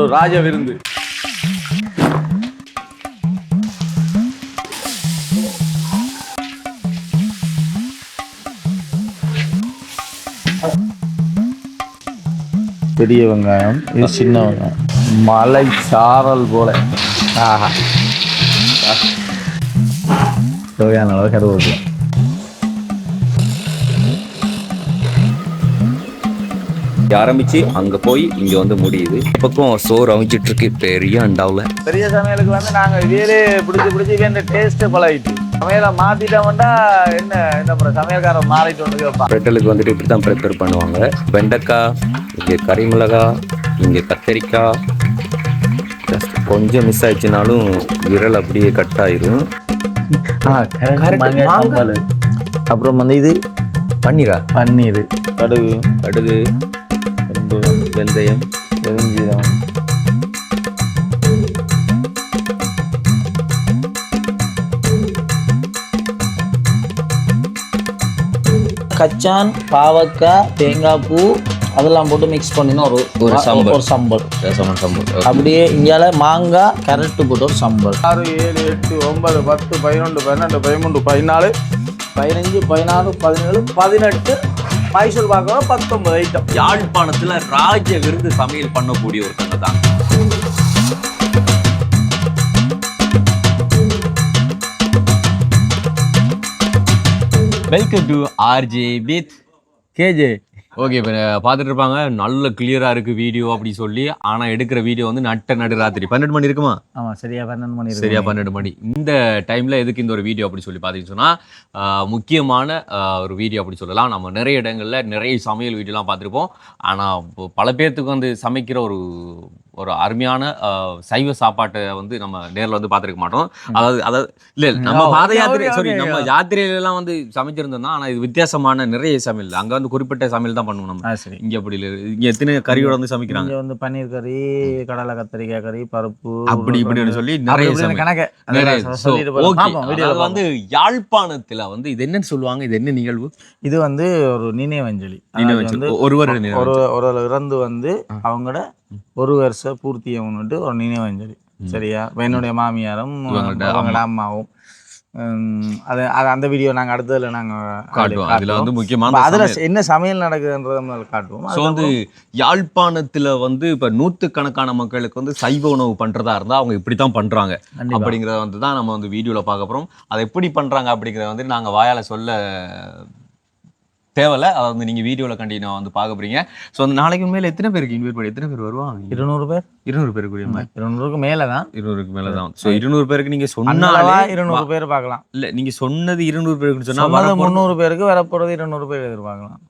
ஒரு ராஜ விருந்து. பெரிய வெங்காயம், இது சின்ன வெங்காயம், மலை சாரல் போல. ஆஹா, தேவையான அளவு கருவேப்பிலை. ஆரம்பிச்சு அங்க போய் இங்க வந்து முடியுது. பக்கம் சோறு அமைச்சிட்டு இருக்கு பெரிய அண்டாவில். பெரிய சமையலுக்கு வந்து நாங்க இதே பிடிச்சி இந்த டேஸ்ட் பழகிட்டு சமையலை மாத்திட்டோம்னா என்ன சமையல்காரன் மாறிட்டு வந்து வைப்பான். பிரெட்டலுக்கு வந்துட்டு இப்படி தான் ப்ரிப்பேர் பண்ணுவாங்க. வெண்டைக்காய், இங்கே கறி மிளகாய், இங்கே கத்தரிக்காய். கொஞ்சம் மிஸ் ஆயிடுச்சுனாலும் விரல் அப்படியே கட் ஆயிரும். அப்புறம் வந்து இது பன்னீர், கடுகு, வெந்தயம், பெருஞ்சீரகம், கச்சான், பாவக்காய், தேங்காய் பூ அதெல்லாம் போட்டு மிக்ஸ் பண்ணினா ஒரு சம்பல். அப்படியே இங்கால மாங்காய் கேரட்டு போட்டு ஒரு சம்பல். 6, 7, 8, 9, 10, 11, 12, 13, 14, 15, 16, 17, 18 மைசூர் பாக்கோட 19 ஐட்டம். யாழ்ப்பாணத்துல ராஜ விருந்து சமையல் பண்ணக்கூடிய ஒரு கடை தான். Welcome to RJ with KJ. Okay, இப்போ பார்த்துட்டு இருப்பாங்க நல்ல கிளியராக இருக்குது வீடியோ அப்படி சொல்லி. ஆனால் எடுக்கிற வீடியோ வந்து நடு ராத்திரி 12 மணி இருக்குமா? ஆமாம், சரியா 12 மணி. இந்த டைமில் எதுக்கு இந்த ஒரு வீடியோ அப்படி சொல்லி பார்த்தீங்கன்னு சொன்னால் முக்கியமான ஒரு வீடியோ அப்படி சொல்லலாம். நம்ம நிறைய இடங்களில் நிறைய சமையல் வீடியோலாம் பார்த்துருப்போம். ஆனால் பல பேர்த்துக்கு வந்து சமைக்கிற ஒரு அருமையான சைவ சாப்பாட்டை வந்து நம்ம நேரில் வந்து பார்த்துருக்க மாட்டோம். அதாவது இல்லை, நம்ம பாத யாத்திரை நம்ம யாத்திரையிலலாம் வந்து சமைச்சிருந்தோம். ஆனால் இது வித்தியாசமான நிறைய சமையல். அங்கே வந்து குறிப்பிட்ட சமையல் தான் பண்ணுவோம் நம்ம. இங்கே அப்படி இல்லை. இங்கே எத்தனை கறியோட வந்து சமைக்கிறாங்க. இங்கே வந்து பன்னீர் கறி, கடலை கத்திரிக்காய் கறி, பருப்பு, அப்படி இப்படின்னு சொல்லி நிறைய வந்து யாழ்ப்பாணத்தில் வந்து இது என்னன்னு சொல்லுவாங்க. இது என்ன நிகழ்வு? இது வந்து ஒரு நினைவஞ்சலி. ஒருவர் இறந்து வந்து அவங்களோட ஒரு வருஷ பூர்த்தியை முன்னிட்டு ஒரு நினைவஞ்சலி. சரியா? என்னுடைய மாமியாரும் அவங்களோட அம்மாவும் அது அந்த வீடியோ நாங்கள் அடுத்ததில் நாங்கள் காட்டுவோம். அதில் வந்து முக்கியமான அதில் என்ன சமையல் நடக்குதுன்றதை காட்டுவோம். ஸோ வந்து யாழ்ப்பாணத்தில் வந்து இப்போ நூற்றுக்கணக்கான மக்களுக்கு வந்து சைவ உணவு பண்ணுறதா இருந்தால் அவங்க இப்படி தான் பண்ணுறாங்க அப்படிங்கிறத வந்து தான் நம்ம வந்து வீடியோவில் பார்க்க போகிறோம். அதை எப்படி பண்ணுறாங்க அப்படிங்கிறத வந்து நாங்கள் வாயால் சொல்ல தேவையில்ல. அதை வந்து நீங்கள் வீடியோவில் கண்டினியூ வந்து பார்க்க போறீங்க. ஸோ அந்த நாளைக்கு மேலே எத்தனை பேருக்கு இன்வைட் பண்ணி எத்தனை பேர் வருவாங்க? 200 பேர். 200 பேருக்கு 200க்கு மேலே தான். 200க்கு மேலே தான். ஸோ 200 பேருக்கு நீங்கள் சொன்னாலே 200 பேர் பார்க்கலாம். இல்லை, நீங்கள் சொன்னது 200 பேருக்கு சொன்னால் 300 பேருக்கு வரப்போகிறது 200 பேர் எதிர்பார்க்கலாம்.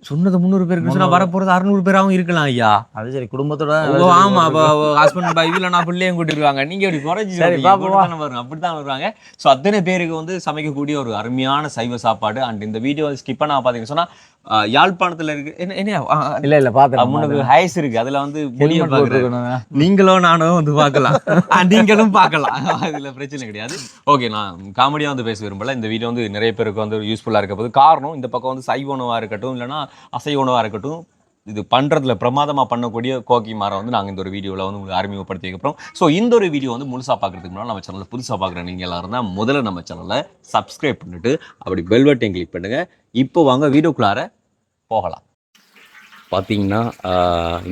சொன்னது 300 பேருக்கு சொன்னா வரப்போறது 600 பேராகவும் இருக்கலாம் ஐயா. அது சரி, குடும்பத்தோட. ஆமா, ஹஸ்பண்ட் இதுல நான் பிள்ளையும் கூட்டிருக்காங்க. நீங்க எப்படி குறைஞ்சி அப்படித்தான் வருவாங்க. ஸோ அத்தனை பேருக்கு வந்து சமைக்கக்கூடிய ஒரு அருமையான சைவ சாப்பாடு. அண்ட் இந்த வீடியோ ஸ்கிப் பண்ணா பாத்தீங்கன்னு சொன்னா யாழ்ப்பாணத்துல இருக்கு இல்ல பாத்து முன்னுக்கு ஹைஸ் இருக்கு. அதுல வந்து நீங்களும் நானும் வந்து பார்க்கலாம், நீங்களும் பார்க்கலாம். அதுல பிரச்சனை கிடையாது. ஓகே, நான் காமெடியா வந்து பேச விரும்பல. இந்த வீடியோ வந்து நிறைய பேருக்கு வந்து யூஸ்ஃபுல்லா இருக்க போது. காரணம், இந்த பக்கம் வந்து சைவ உணவா இருக்கட்டும் இல்லைன்னா அசைவ உணவா இருக்கட்டும், இது பண்ணுறதுல பிரமாதமாக பண்ணக்கூடிய கோக்கி மாரை வந்து நாங்கள் இந்த ஒரு வீடியோவில் வந்து உங்களுக்கு அறிமுகப்படுத்தி வைக்கிறோம். ஸோ இந்த ஒரு வீடியோ வந்து முழுசாக பார்க்குறதுக்கு முன்னாடி நம்ம சேனலில் புதுசாக பார்க்குற நீங்கள் எல்லாரும் தான் முதல்ல நம்ம சேனலை சப்ஸ்கிரைப் பண்ணிட்டு அப்படி பெல் பட்டன் கிளிக் பண்ணுங்கள். இப்போ வாங்க வீடியோக்குள்ளார போகலாம். பார்த்தீங்கன்னா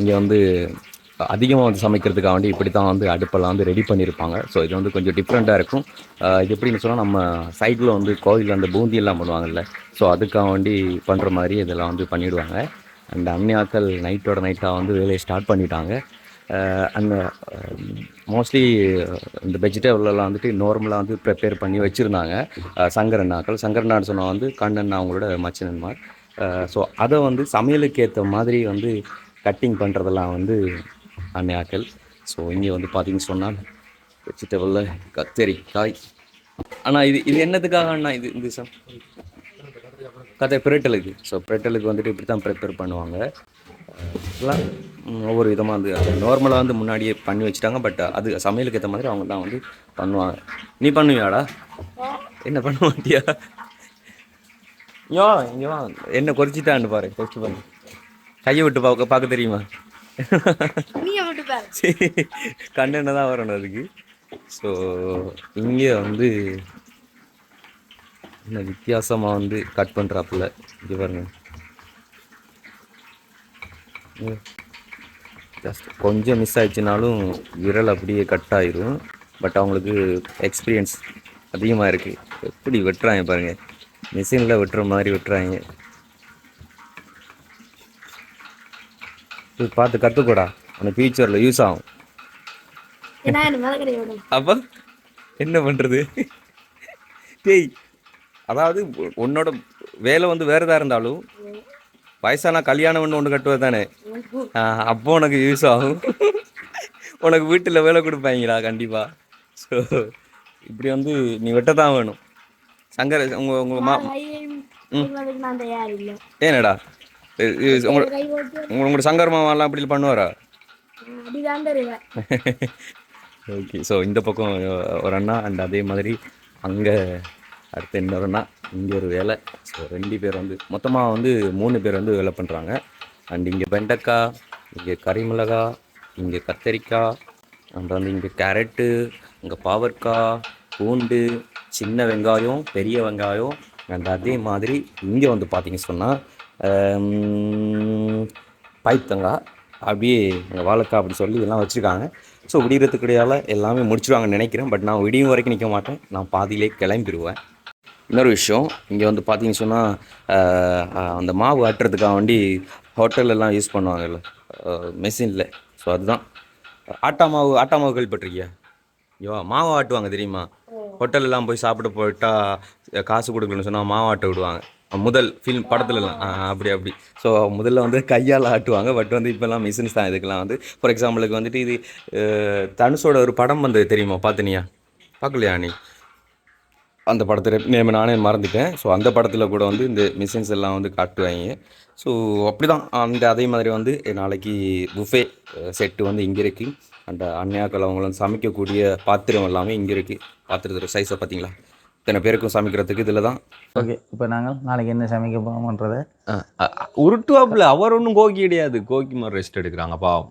இங்கே வந்து அதிகமாக வந்து சமைக்கிறதுக்காக வேண்டி இப்படி தான் வந்து அடுப்பெல்லாம் வந்து ரெடி பண்ணியிருப்பாங்க. ஸோ இது வந்து கொஞ்சம் டிஃப்ரெண்ட்டாக இருக்கும். இது எப்படின்னு சொன்னால் நம்ம சைடில் வந்து கோயிலில் அந்த பூந்தியெல்லாம் பண்ணுவாங்கல்ல, ஸோ அதுக்காக வேண்டி பண்ணுற மாதிரி இதெல்லாம் வந்து பண்ணிவிடுவாங்க. அண்ட் அன்னியாக்கள் நைட்டாக வந்து வேலையை ஸ்டார்ட் பண்ணிட்டாங்க. அந்த மோஸ்ட்லி இந்த வெஜிடபிளெல்லாம் வந்துட்டு நார்மலாக வந்து ப்ரிப்பேர் பண்ணி வச்சுருந்தாங்க சங்கரண்ணான்னு சொன்னால் வந்து கண்ணண்ணா அவங்களோட மச்சினன்மார். ஸோ அதை வந்து சமையலுக்கு ஏற்ற மாதிரி வந்து கட்டிங் பண்ணுறதெல்லாம் வந்து அன்னியாக்கள். ஸோ இங்கே வந்து பார்த்திங்கன்னு சொன்னால் வெஜிடபிளில் கத்தரிக்காய். ஆனால் இது என்னதுக்காக அண்ணா இது பிரட்டலுக்கு? ஸோ பிரட்டலுக்கு வந்துட்டு இப்படி தான் ப்ரிப்பேர் பண்ணுவாங்க. எல்லாம் ஒவ்வொரு விதமாக வந்து நார்மலாக வந்து முன்னாடியே பண்ணி வச்சுட்டாங்க. பட் அது சமையலுக்கு ஏற்ற மாதிரி அவங்க தான் வந்து பண்ணுவாங்க. நீ பண்ணுவியாடா? என்ன பண்ண மாட்டியா? இங்கே வா என்ன குறிச்சிட்டான்னு பாரு. ஃபஸ்ட்டு பண்ணு, கையை விட்டு பார்க்க தெரியுமா? கண்டென்ட் தான் வரணும் அதுக்கு. ஸோ இங்கே வந்து என்ன வித்தியாசமாக வந்து கட் பண்ணுறாப்புல இது பாருங்க. ஜஸ்ட் கொஞ்சம் மிஸ் ஆயிடுச்சுனாலும் விரல் அப்படியே கட் ஆயிரும். பட் அவங்களுக்கு எக்ஸ்பீரியன்ஸ் அதிகமாக இருக்குது. எப்படி வெட்டுறாங்க பாருங்கள், மிஷினில் வெட்டுற மாதிரி வெட்டுறாங்க. இது பார்த்து கற்றுக்கூடா, உனக்கு ஃபியூச்சரில் யூஸ் ஆகும். அப்போ என்ன பண்ணுறது டேய்? அதாவது உன்னோட வேலை வந்து வேறு எதாக இருந்தாலும் வயசானா கல்யாணம் ஒன்று கட்டுவது தானே, அப்போ உனக்கு யூஸ் ஆகும். உனக்கு வீட்டில் வேலை கொடுப்பாங்களா கண்டிப்பாக. ஸோ இப்படி வந்து நீ வெட்ட தான் வேணும். சங்கர் உங்கள் ஏனடா உங்களோட சங்கர் மாமாலாம் அப்படி பண்ணுவாரா? ஓகே. ஸோ இந்த பக்கம் ஒரு அண்ணா அண்ட் அதே மாதிரி அங்கே அடுத்து இன்னொரு அண்ணா, இங்கே ஒரு வேலை. ஸோ 2 பேர் வந்து மொத்தமாக வந்து 3 பேர் வந்து வேலை பண்ணுறாங்க. அண்ட் இங்கே வெண்டைக்காய், இங்கே கறிமிளகா, இங்கே கத்தரிக்காய், அண்ட் வந்து இங்கே கேரட்டு, இங்கே பாவற்காய், பூண்டு, சின்ன வெங்காயம், பெரிய வெங்காயம். அண்ட் அதே மாதிரி இங்கே வந்து பார்த்தீங்க சொன்னால் பைத்தங்காய், அப்படியே வாழைக்காய் அப்படி சொல்லி எல்லாம் வச்சுருக்காங்க. ஸோ விடியறதுக்கு இடையால் எல்லாமே முடிச்சுடுவாங்கன்னு நினைக்கிறேன். பட் நான் விடியும் வரைக்கும் நிற்க மாட்டேன், நான் பாதியிலே கிளம்பிடுவேன். இன்னொரு விஷயம், இங்கே வந்து பார்த்தீங்கன்னு சொன்னால் அந்த மாவு ஆட்டுறதுக்காக வேண்டி ஹோட்டலெல்லாம் யூஸ் பண்ணுவாங்கல்ல மெஷினில். ஸோ அதுதான் ஆட்டா மாவு கேள்விப்பட்டிருக்கியா? ஐயோ, மாவு ஆட்டுவாங்க தெரியுமா? ஹோட்டலெல்லாம் போய் சாப்பிட போயிட்டால் காசு கொடுக்கலன்னு சொன்னால் மாவு ஆட்ட விடுவாங்க. முதல் ஃபில்ம் படத்துலலாம் அப்படி. ஸோ முதல்ல வந்து கையால் ஆட்டுவாங்க. பட் வந்து இப்போல்லாம் மிஷின்ஸ் தான் இதுக்கெல்லாம் வந்து. ஃபார் எக்ஸாம்பிளுக்கு வந்துட்டு இது தனுஷோட ஒரு படம் வந்து தெரியுமா? பார்த்தினியா? பார்க்கலையா நீ? அந்த படத்தில் நேம் நானே மறந்துட்டேன். ஸோ அந்த படத்தில் கூட வந்து இந்த மிஷின்ஸ் எல்லாம் வந்து காட்டுவாங்க. ஸோ அப்படி தான் அதே மாதிரி வந்து நாளைக்கு புஃபே செட்டு வந்து இங்கே இருக்குது. அண்ட் அன்னியாக்கள் அவங்களும் சமைக்கக்கூடிய பாத்திரம் எல்லாமே இங்கே இருக்குது. பாத்திரத்தோட சைஸை பார்த்தீங்களா? இத்தனை பேருக்கும் சமைக்கிறதுக்கு இதில் தான். ஓகே, இப்போ நாங்கள் நாளைக்கு என்ன சமைக்க போகிறோம்ன்றதை உருட்டுவாப்புல. அவர் ஒன்றும் கோக்கி கிடையாது, கோக்கி மாதிரி ரெஸ்ட் எடுக்கிறாங்க. பாவம்,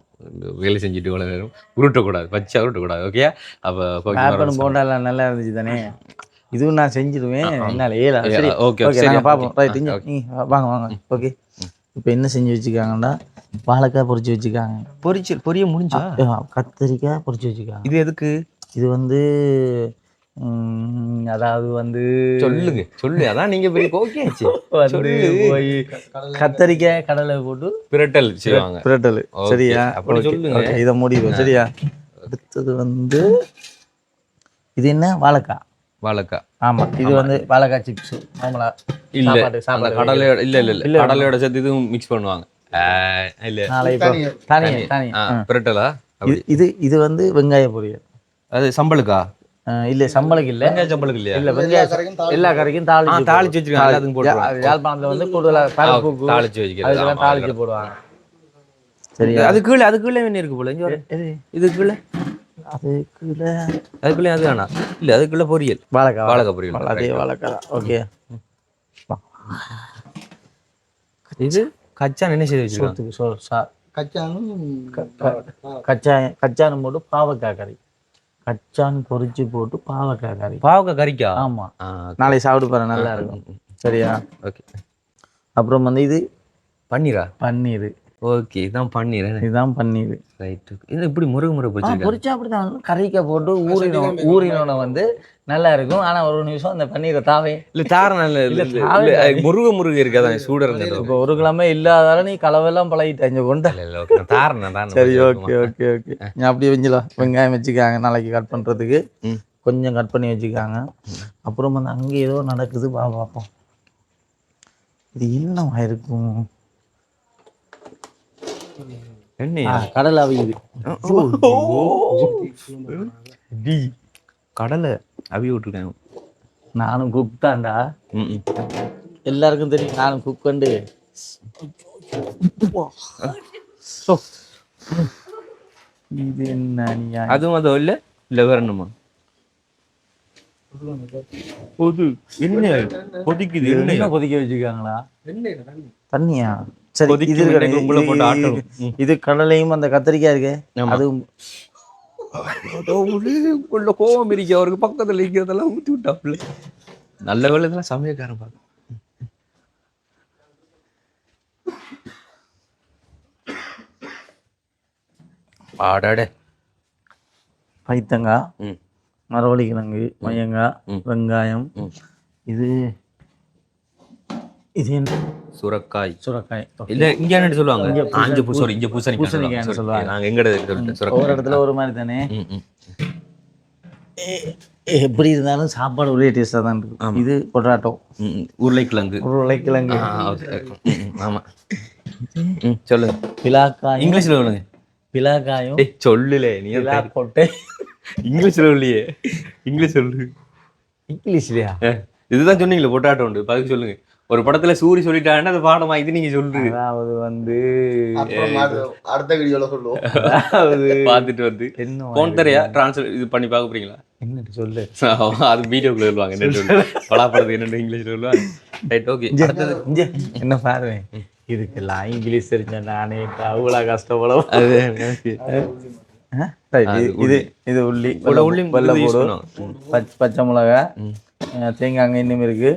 வேலை செஞ்சுட்டு இவ்வளோ நேரம் உருட்டக்கூடாது, வச்சா உருட்டக்கூடாது. ஓகே, அப்போ போண்டாலாம் நல்லா இருந்துச்சு தானே? இதுவும் நான் செஞ்சிடுவேன், என்னால் ஏலா. சரி, ஓகே நாங்கள் பார்ப்போம். ரைட், வாங்க. ஓகே, இப்போ என்ன செஞ்சு வச்சுக்காங்கன்னா வாழைக்காய் பொரிச்சு வச்சுக்காங்க. பொரிய முடிஞ்சா? கத்திரிக்காய் பொரிச்சு வச்சுக்காங்க. இது எதுக்கு? இது வந்து அதாவது வந்து சொல்லு அதான் நீங்க பெரிய கோக்கியாச்சு. போய் கத்தரிக்காய் கடலை போட்டு பிரட்டல் செய்வாங்க. பிரட்டல், சரியா? அப்படி சொல்லுங்க, இதை முடிவு. சரியா? அடுத்தது வந்து இது என்ன? வாழைக்காய். ஆமா, இது வந்து வாழைக்காய் சிப்ஸ். நார்மலா இல்ல கடலையோட இல்ல கடலையோட சேர்த்து இதுவும் மிக்ஸ் பண்ணுவாங்க. இல்ல தனியா பிரட்டலா? இது வந்து வெங்காய பொரியல். அது சம்பளுக்கா? இல்ல, சம்பளுக்கு இல்ல. வெங்காய சம்பளுக்கு இல்லையா? இல்ல, வெங்காயம் எல்லா கறிக்கும் தாளிச்சு வச்சிருக்காங்க. எல்லாத்துக்கும் போடுவாங்க. யாழ்ப்பாணத்துல வந்து கூடுதலா பருப்பு தாளிச்சு வச்சிருக்காங்க, தாளிச்சு போடுவாங்க. சரியா? அது கீழே என்ன இருக்கு போல? இது கீழே அதுக்குள்ள அது வேணா இல்ல, அதுக்குள்ள பொரியல் வாழைக்காய் பொரியல். அதே வாழைக்காய். ஓகே, இது கச்சான் என்ன செய்து வச்சிருக்காங்க? கச்சானும் போட்டு பாவக்காய் கறி. கச்சான் பொரிச்சு போட்டு பாவக்காய் கறிக்கா? ஆமா, நாளைக்கு சாப்பிட்டு பாரு, நல்லா இருக்கும். சரியா? ஓகே. அப்புறம் வந்து இது பன்னீர். ஓகே, இதுதான் பன்னீர். ரைட். இது இப்படி முருகை பொரிச்சா அப்படிதான் கறிக்காய் போட்டு ஊறினோட வந்து நல்லா இருக்கும். ஆனா ஒரு நிமிஷம் அந்த பன்னீரை தாவே இல்ல தார நல்ல முருகை இருக்காதான் சூடர். இப்போ ஒரு கிழமை இல்லாதால நீ கலவெல்லாம் பழகிட்ட கொண்ட தாரண. சரி, ஓகே. நீ அப்படியே வெஞ்சலாம். வெங்காயம் வச்சுக்காங்க, நாளைக்கு கட் பண்றதுக்கு கொஞ்சம் கட் பண்ணி வச்சுக்காங்க. அப்புறம் வந்து அங்க ஏதோ நடக்குது, பார்ப்போம். இது என்னவா இருக்கும்? கடலை அவியுது. கடலை அவி விட்டுருக்காங்க. நானும் குக் தான்டா, எல்லாருக்கும் தெரியும். நானும் குக் வந்து இது என்ன? அதுவும் அதோ இல்ல வேற என்னமா? என்ன கொதிக்குது? என்ன கொதிக்க வச்சுக்காங்களா? தண்ணியா? சரி கொதிக்கும் இது எண்ணெய்க்கு உங்களை போட்டு ஆட்டணும். இது கடலையும் அந்த கத்திரிக்காய் இருக்கு அது உள்ள கோவம் இருக்கு அவருக்கு பக்கத்துல இருக்கிறதெல்லாம் ஊத்தி விட்டாப்புல. நல்ல வேலை இதெல்லாம் சமயக்காரன் பார்க்க. ஆடாடே பைத்தங்காய், மரவள்ளி கிழங்கு, மையங்காய், வெங்காயம், இது இது என்ன சுரக்காய். சுரக்காய். இல்ல இங்க என்ன சொல்லுவாங்க? இங்க பூசணிக்காய் சொல்லுவாங்க. நாங்க எங்கட சொல்லிட்டு ஒவ்வொரு இடத்துல ஒரு மாதிரி தானே. எப்படி இருந்தாலும் சாப்பாடு ஒரே டேஸ்டாக தான் இருக்கும். இது பொட்டாட்டோ, உருளைக்கிழங்கு. ஆமா சொல்லு. பிலாக்காய். இங்கிலீஷ்ல சொல்லுங்க. பிலாக்காயும் சொல்லுலே நீ கொட்டை. இங்கிலீஷ்ல சொல்லியே. இங்கிலீஷ் சொல்லு. இங்கிலீஷ்லையா? இதுதான் சொன்னீங்களே பொட்டாட்டோ உண்டு. பதில் சொல்லுங்க. ஒரு படத்துல சூரி சொல்லிட்டாங்கன்னா அது பாடமா இது நீங்க சொல்றீங்க. அதாவது வந்து அடுத்த வீடியோல சொல்லுவோம். பாத்துட்டு வந்து போன் தரையா டிரான்ஸ்லேட் இது பண்ணி பார்க்க போறீங்களா? என்னட்டு சொல்லு. அது வீடியோக்குள்ள சொல்லுவாங்க. என்ன பலாப்பழத்து என்னென்ன இங்கிலீஷ்ல சொல்லுவாங்க. Right okay. என்ன பாருங்க, இதுக்கெல்லாம் இங்கிலீஷ் தெரிஞ்ச நானே அவ்வளோ கஷ்டப்படும். இது இது உள்ளி வெள்ளை போடு, பச்சை மிளகா, தேங்காய் இன்னும் இருக்கு,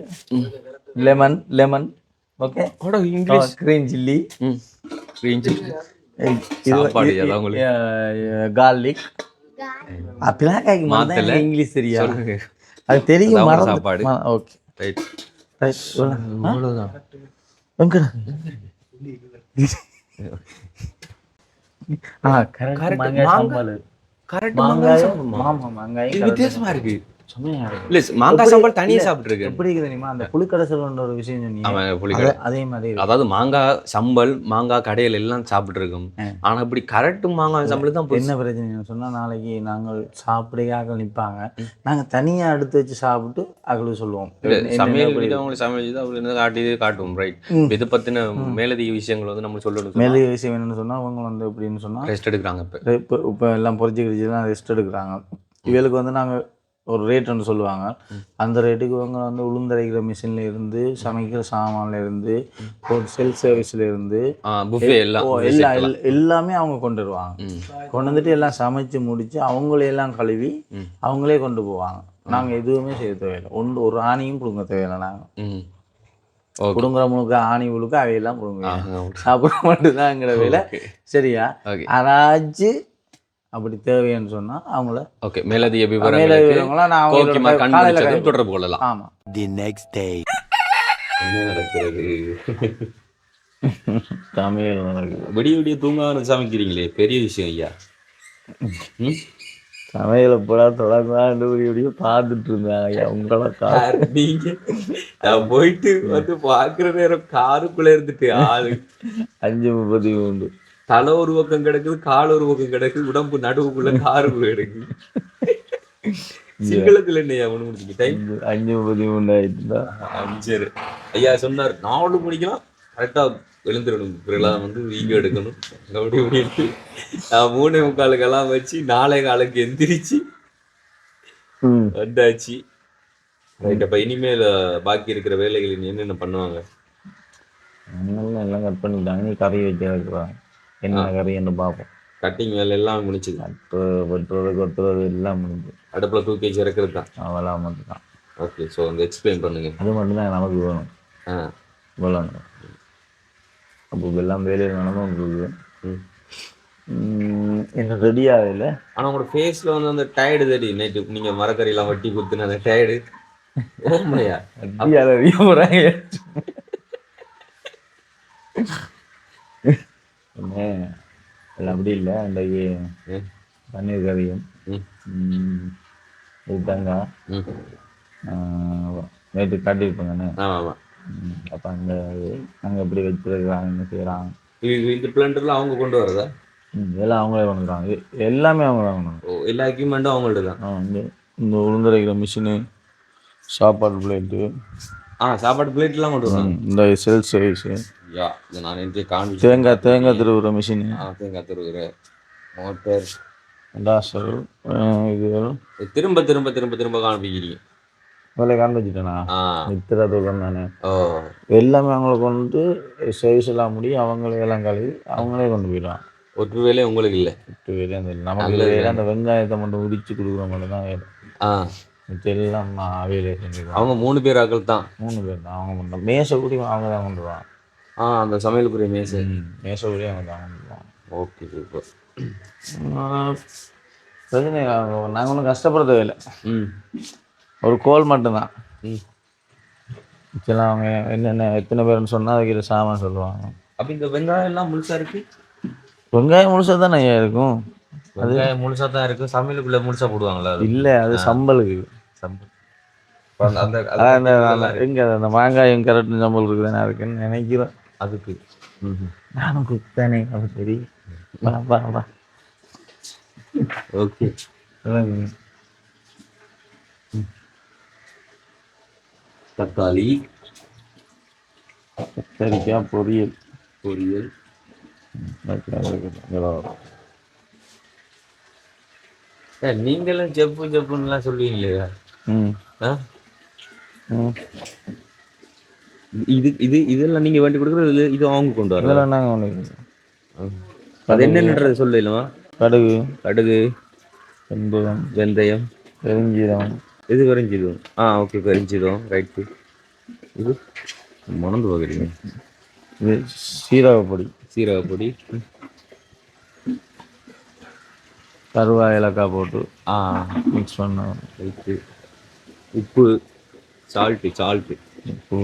lemon okay, English green chilli, garlic. பிளாக்காய்க்கு மட்டும் இங்கிலீஷ் தெரியும். அது தெரியும். சாப்பாடு ஓகே ரைட் ரைட். அவ்வளவுதான். கரெக்ட். மாங்காய் சாம்பார். கரெக்ட். மாங்காய் வித்தியாசமா இருக்கு. இல்ல மாங்காய் சாம்பார் தனியா சாப்பிட்டுருக்கேன். எப்படி இருக்கு தெரியுமா? அந்த புளிக்கடைசல் ஒரு விஷயம் சொன்னீங்க, அதே மாதிரி. அதாவது மாங்காய் சம்பல், மாங்காய் கடையில் எல்லாம் சாப்பிட்டு இருக்கோம். ஆனா இப்படி கரெக்ட் மாங்காய் சம்பல் தான். என்ன பிரச்சனை சொன்னா, நாளைக்கு நாங்கள் சாப்பிடையாக நிற்பாங்க, நாங்க தனியா எடுத்து வச்சு சாப்பிட்டு அவங்களுக்கு சொல்லுவோம். சமையல் அவங்களுக்கு சமைச்சு அவங்க காட்டுவோம். ரைட். இதை பத்தின மேலதிக விஷயங்கள் வந்து நம்ம சொல்லணும். மேலதிக விஷயம் என்னன்னு சொன்னா, அவங்க வந்து எப்படின்னு சொன்னா ரெஸ்ட் எடுக்கிறாங்க. இப்போ எல்லாம் பொறிச்சு கிழிச்சு தான் ரெஸ்ட் எடுக்கிறாங்க. இவளுக்கு வந்து நாங்க ஒரு ரேட் ஒன்று சொல்லுவாங்க. அந்த ரேட்டுக்கு இவங்க வந்து உளுந்தரைக்கிற மிஷின்ல இருந்து, சமைக்கிற சாமான்ல இருந்து, செல்ஃப் சர்வீஸ்ல இருந்து எல்லாமே அவங்க கொண்டு வருவாங்க. கொண்டு வந்துட்டு எல்லாம் சமைச்சு முடிச்சு அவங்களே எல்லாம் கழுவி அவங்களே கொண்டு போவாங்க. நாங்க எதுவுமே செய்ய தேவையில்லை. ஒரு ஆணியும் பிடுங்க தேவையில்லை. நாங்க பிடுங்குற முழுக்க ஆணி முழுக்க அவையெல்லாம் பிடுங்க, சாப்பிட மட்டும்தாங்கிற வேலை. சரியா? அதாச்சு அப்படி தேவைன்னு சொன்னா அவங்கள ஓகே மேலதிக விவரங்களை நான் தொடர்பு கொள்ளலாம். ஆமா. தி நெக்ஸ்ட் டே என்ன நடக்கிறது? சமையல் நடக்குது. விடிய தூங்காம சமைக்கிறீங்களே, பெரிய விஷயம் ஐயா. சமையலை போல தொடர்ந்து விடிய பார்த்துட்டு இருந்தாங்க ஐயா. உங்களை நீங்க நான் போயிட்டு வந்து பாக்குற நேரம் காருக்குள்ள இருந்துட்டு ஆளு 5:33 தலை ஒரு பக்கம் கிடக்குது, கால் ஒரு பக்கம் கிடக்குது, உடம்பு நடுவுக்குள்ள காருக்குள்ள கிடக்குது. சிங்களத்துல என்னையா ஒண்ணு முடிச்சுட்டு டைம் 5:33 ஆயிடுதா? சரி ஐயா சொன்னார் 4 மணிக்கெல்லாம் கரெக்டா எழுந்துடணும். இப்பெல்லாம் வந்து வீடியோ எடுக்கணும். அப்படி எடுத்து நான் 3:45 வச்சு 4:15 எந்திரிச்சு வந்தாச்சு. ரைட். அப்ப இனிமேல் பாக்கி இருக்கிற வேலைகள் என்னென்ன பண்ணுவாங்க? எல்லாம் கட் பண்ணிட்டாங்க. நீ கறி வச்சுருக்குறாங்க. என்ன கறி என்ன பார்ப்போம். கட்டிங் வேலை எல்லாம் முடிச்சுது. வெட்டுறது கொத்துறது எல்லாம் முடிஞ்சு அடுப்பில் தூக்கி வச்சு இறக்குறது தான். அதெல்லாம் மட்டும் தான். ஓகே. ஸோ வந்து எக்ஸ்பிளைன் பண்ணுங்க. அது மட்டும்தான் நமக்கு வேணும். வேணும். அப்போ எல்லாம் வேலையில் நடந்து என்ன ரெடியாக இல்லை. ஆனால் உங்களோட ஃபேஸில் வந்து அந்த டயர்டு தடி நைட்டு நீங்கள் மரக்கறியெல்லாம் வட்டி குத்துன அந்த டயர்டு ஓமையா அறிய போகிறாங்க. எல்லாம் அப்படி இல்லை. அன்றைக்கு பன்னீர் கறியும் தேங்காய் நேற்று காட்டியிருப்பாங்கண்ணே. ஆமாம். அப்போ அங்கே அங்கே எப்படி வச்சுருக்காங்க, என்ன செய்கிறாங்க. இந்த பிளண்டர்லாம் அவங்க கொண்டு வரதா? எல்லாம் அவங்களே கொண்டுறாங்க. எல்லாமே அவங்க வாங்கணும். எல்லா எக்யூப்மெண்ட்டும் அவங்கள்ட்ட தான். இந்த உளுந்தரைக்கிற மிஷினு, சாப்பாடு பிளேட்டு, சாப்பாடு பிளேட்லாம் கொண்டு வருவாங்க. இந்த செல் சர்வீஸு, நான் நேற்று காண்பி தேங்காய் திருவுற மிஷினு, தேங்காய் திருவுற மோட்டர், டாசர், இது திரும்ப திரும்ப திரும்ப திரும்ப காண்பிக்கிறீங்க. வேலை காண்பிச்சிட்டேண்ணா ஆ நித்திர தூரம் தானே ஓ எல்லாமே அவங்களுக்கு கொண்டு சர்வீஸ் எல்லாம் முடி அவங்களே எல்லாம் கழுவி அவங்களே கொண்டு போயிடுவான். ஒரு வேலையும் உங்களுக்கு இல்லை. விட்டு வேலையே அந்த நமக்கு நல்லது வேலை தானே. அந்த வெங்காயத்தை மட்டும் உரிச்சு கொடுக்குற மட்டும் தான் வேலை. ஆ மிச்சம் எல்லாம் அவையிலே செஞ்சுருவாங்க. அவங்க 3 பேர் ஆக்கள் தான். 3 பேர் தான் அவங்க மட்டும். மேசை கூடி அவங்க தான் கொண்டு வருவாங்க. அந்த சமையலுக்குரிய மேசை. மேசை கூடி அவங்க தான் கொண்டு வருவாங்க. Okay super. பிரச்சனை நாங்கள் ஒன்றும் கஷ்டப்படுறது இல்லை. ம் ஒரு கோல் மட்டும்தான். ம் மிச்சம் அவங்க என்னென்ன எத்தனை பேர்னு சொன்னால் அதுக்கு சாமான் சொல்லுவாங்க. அப்போ இந்த வெங்காயம் எல்லாம் முழுசா இருக்கு. வெங்காயம் முழுசாக தானே இருக்கும். வெங்காயம் முழுசா தான் இருக்கு. சமையலுக்குள்ள முழுசா போடுவாங்களா? இல்லை அது சம்பளுக்கு. சம்பல் எங்கே அந்த மாங்காயம் கரெக்டு சம்பல் இருக்குதானே இருக்குன்னு நினைக்கிறேன். அதுக்கு நானும் குத்தானே அது சரி. வா வா வா. ஓகே தக்காளி கத்திரிக்காய் பொரியல் பொரியல் நீங்களும் செப்புன்னுலாம் சொல்லுவீங்களே. இதெல்லாம் நீங்க வேண்டி கொடுக்குறது இது அவங்க கொண்டு வர. இதெல்லாம் நாங்கள் அது என்னன்றது சொல்லலாமா? கடுகு வெந்தயம் பெருஞ்சீரகம். இது பெருஞ்சீரகம். ஓகே பெருஞ்சீரகம் ரைட்டு. இது மணந்து பார்க்குறீங்க. இது சீரகப்பொடி கருவாய் ஏலக்காய் போட்டு மிக்ஸ் பண்ணோம். ரைட்டு. உப்பு சால்ட்டு உப்பு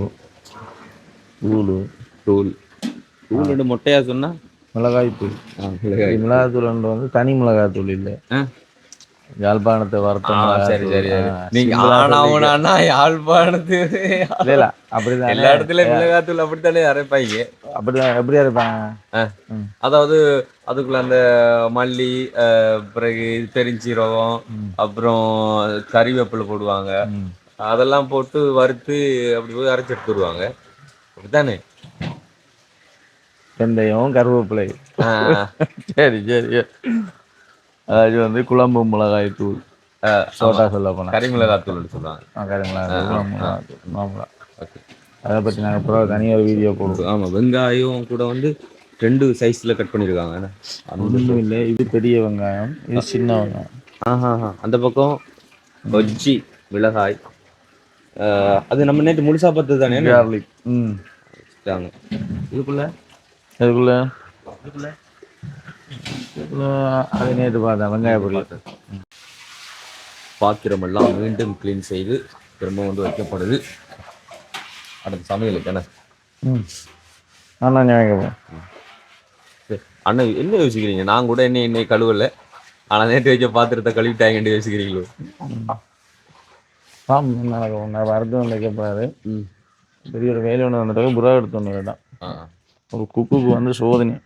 தூள் மொட்டையா சொன்னா மிளகாய்த்தூள். மிளகாய்த்தூள் வந்து தனி மிளகாய்த்தூள் இல்லை, யாழ்ப்பாணத்தை வறுத்த. சரி நீங்க யாழ்ப்பாணத்து அப்படிதான் எல்லா இடத்துலயும் மிளகாத்தூள் அப்படித்தானே அரைப்பாங்க. அப்படிதான் எப்படி அரைப்பாங்க? அதாவது அதுக்குள்ள அந்த மல்லி, பிறகு பெருஞ்சீரகம், அப்புறம் கறிவேப்பிலை போடுவாங்க. அதெல்லாம் போட்டு வறுத்து அப்படி போய் அரைச்சி எடுத்துருவாங்க. அப்படித்தானே? வெந்தயம் கருவேப்பிலை. சரி அது வந்து குழம்பு மிளகாய் தூள். சோட்டா சொல்ல போனா கறி மிளகாத்தூள் சொல்லுவாங்க. அதை பற்றி நாங்கள் அப்புறம் தனியாக வீடியோ போடுவோம். ஆமாம், வெங்காயம் கூட வந்து 2 சைஸில் கட் பண்ணியிருக்காங்க. ஒன்றும் இல்லை, இது பெரிய வெங்காயம், இது சின்ன வெங்காயம். அந்த பக்கம் கொச்சி மிளகாய். அது நம்ம நேற்று முழுசா பார்த்து தானே. கார்லிக். இதுக்குள்ள அது நேற்று பார்த்தேன். வெங்காய பொடி. பாத்திரம் எல்லாம் மீண்டும் கிளீன் செய்து திரும்ப வந்து வைக்கப்படுது. அடுத்த சமையலுக்கு என்ன அண்ணன் என்ன யோசிக்கிறீங்க? நான் கூட என்ன கழுவல, ஆனா நேற்று வைக்க பாத்திரத்தை கழுவிட்டாங்கன்னு யோசிக்கிறீங்களோ? வரதும் வைக்கக்கூடாது. பெரிய ஒரு வேலை ஒன்று வந்துட்டு புறா எடுத்து ஒன்று வேண்டாம். ஒரு குக்குக்கு வந்து சோதனை.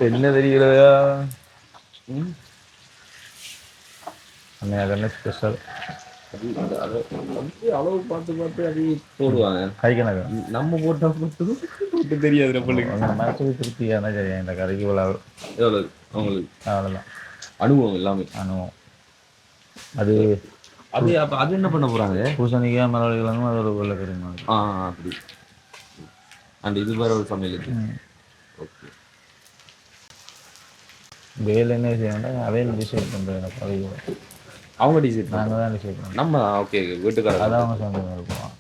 என்ன தெரியலையா அதெல்லாம் ஸ்பெஷல். அளவு பார்த்து அது போடுவாங்க. கைக்கணக்கு நம்ம போட்டு தெரியாது நம்மளுக்கு. மனசுக்கு திருப்தியான சரியா இந்த கறிக்கு எவ்வளவு அவங்களுக்கு அவ்வளோதான் அனுபவம் எல்லாமே. அனுபவம் அது அது என்ன பண்ண போறாங்க? பூசணிக்காய் மரவள்ளிக்கிழங்கும் அது ஒரு வெள்ளைக்கறி மாதிரி. அப்படி. அண்ட் இது வேற ஒரு சமையலுக்கு. ஓகே. வேலை என்ன செய்யணும்னா அவையில் டிசைட் பண்ணுறேன். பதவி அவங்க டிசைட், நாங்கள் தான் டிசைட் பண்ணுறோம். நம்ம ஓகே வீட்டுக்காரர் அதான் அவங்க சொந்தமாக இருப்போம்.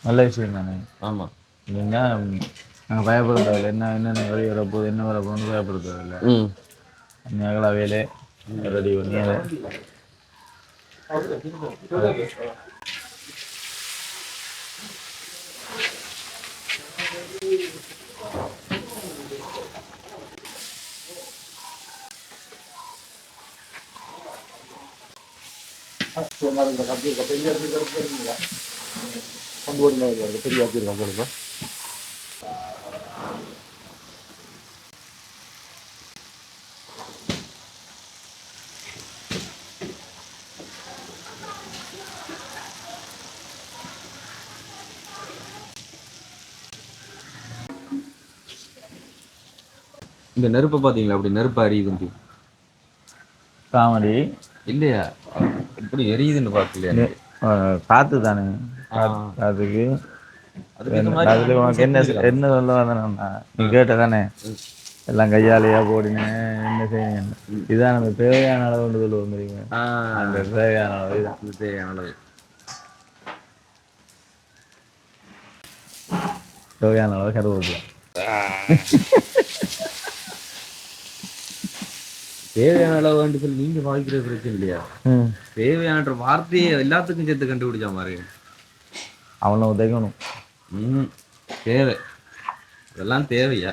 நல்ல விஷயம் தானே. ஆமாம். இல்லைன்னா நாங்கள் பயப்படுறதில்லை. என்னென்ன வழி வரப்போகுது என்ன வரப்போகுதுன்னு பயப்படுறதில்லை. நகலா வேலை ரெடி பண்ணி அதை பெரிய இந்த நெருப்பை பாத்தீங்களா அப்படி நெருப்பு அறியுது காமெடி இல்லையா எப்படி எரியுதுன்னு பாக்கலையா காத்து தானே காத்துக்கு அதுக்கு இந்த அதுல உனக்கு என்ன என்ன சொல்ல வந்தேன்னா நீ கேட்ட தானே எல்லாம் கையாலையா போடினேன் என்ன செய்யணும் இதான் நம்ம தேவையான அளவு கொண்டு சொல்லுவோம் தெரியுங்க அந்த தேவையான அளவு இதான் தேவையான அளவு தேவையான அளவு கருவேப்பிலை தேவையான அளவு சொல்லி நீங்க பாதிக்கிற பிரச்சனை இல்லையா தேவையான வார்த்தையை எல்லாத்துக்கும் சேர்த்து கண்டுபிடிச்சா மாதிரி அவனை உதைக்கணும் தேவை இதெல்லாம் தேவையா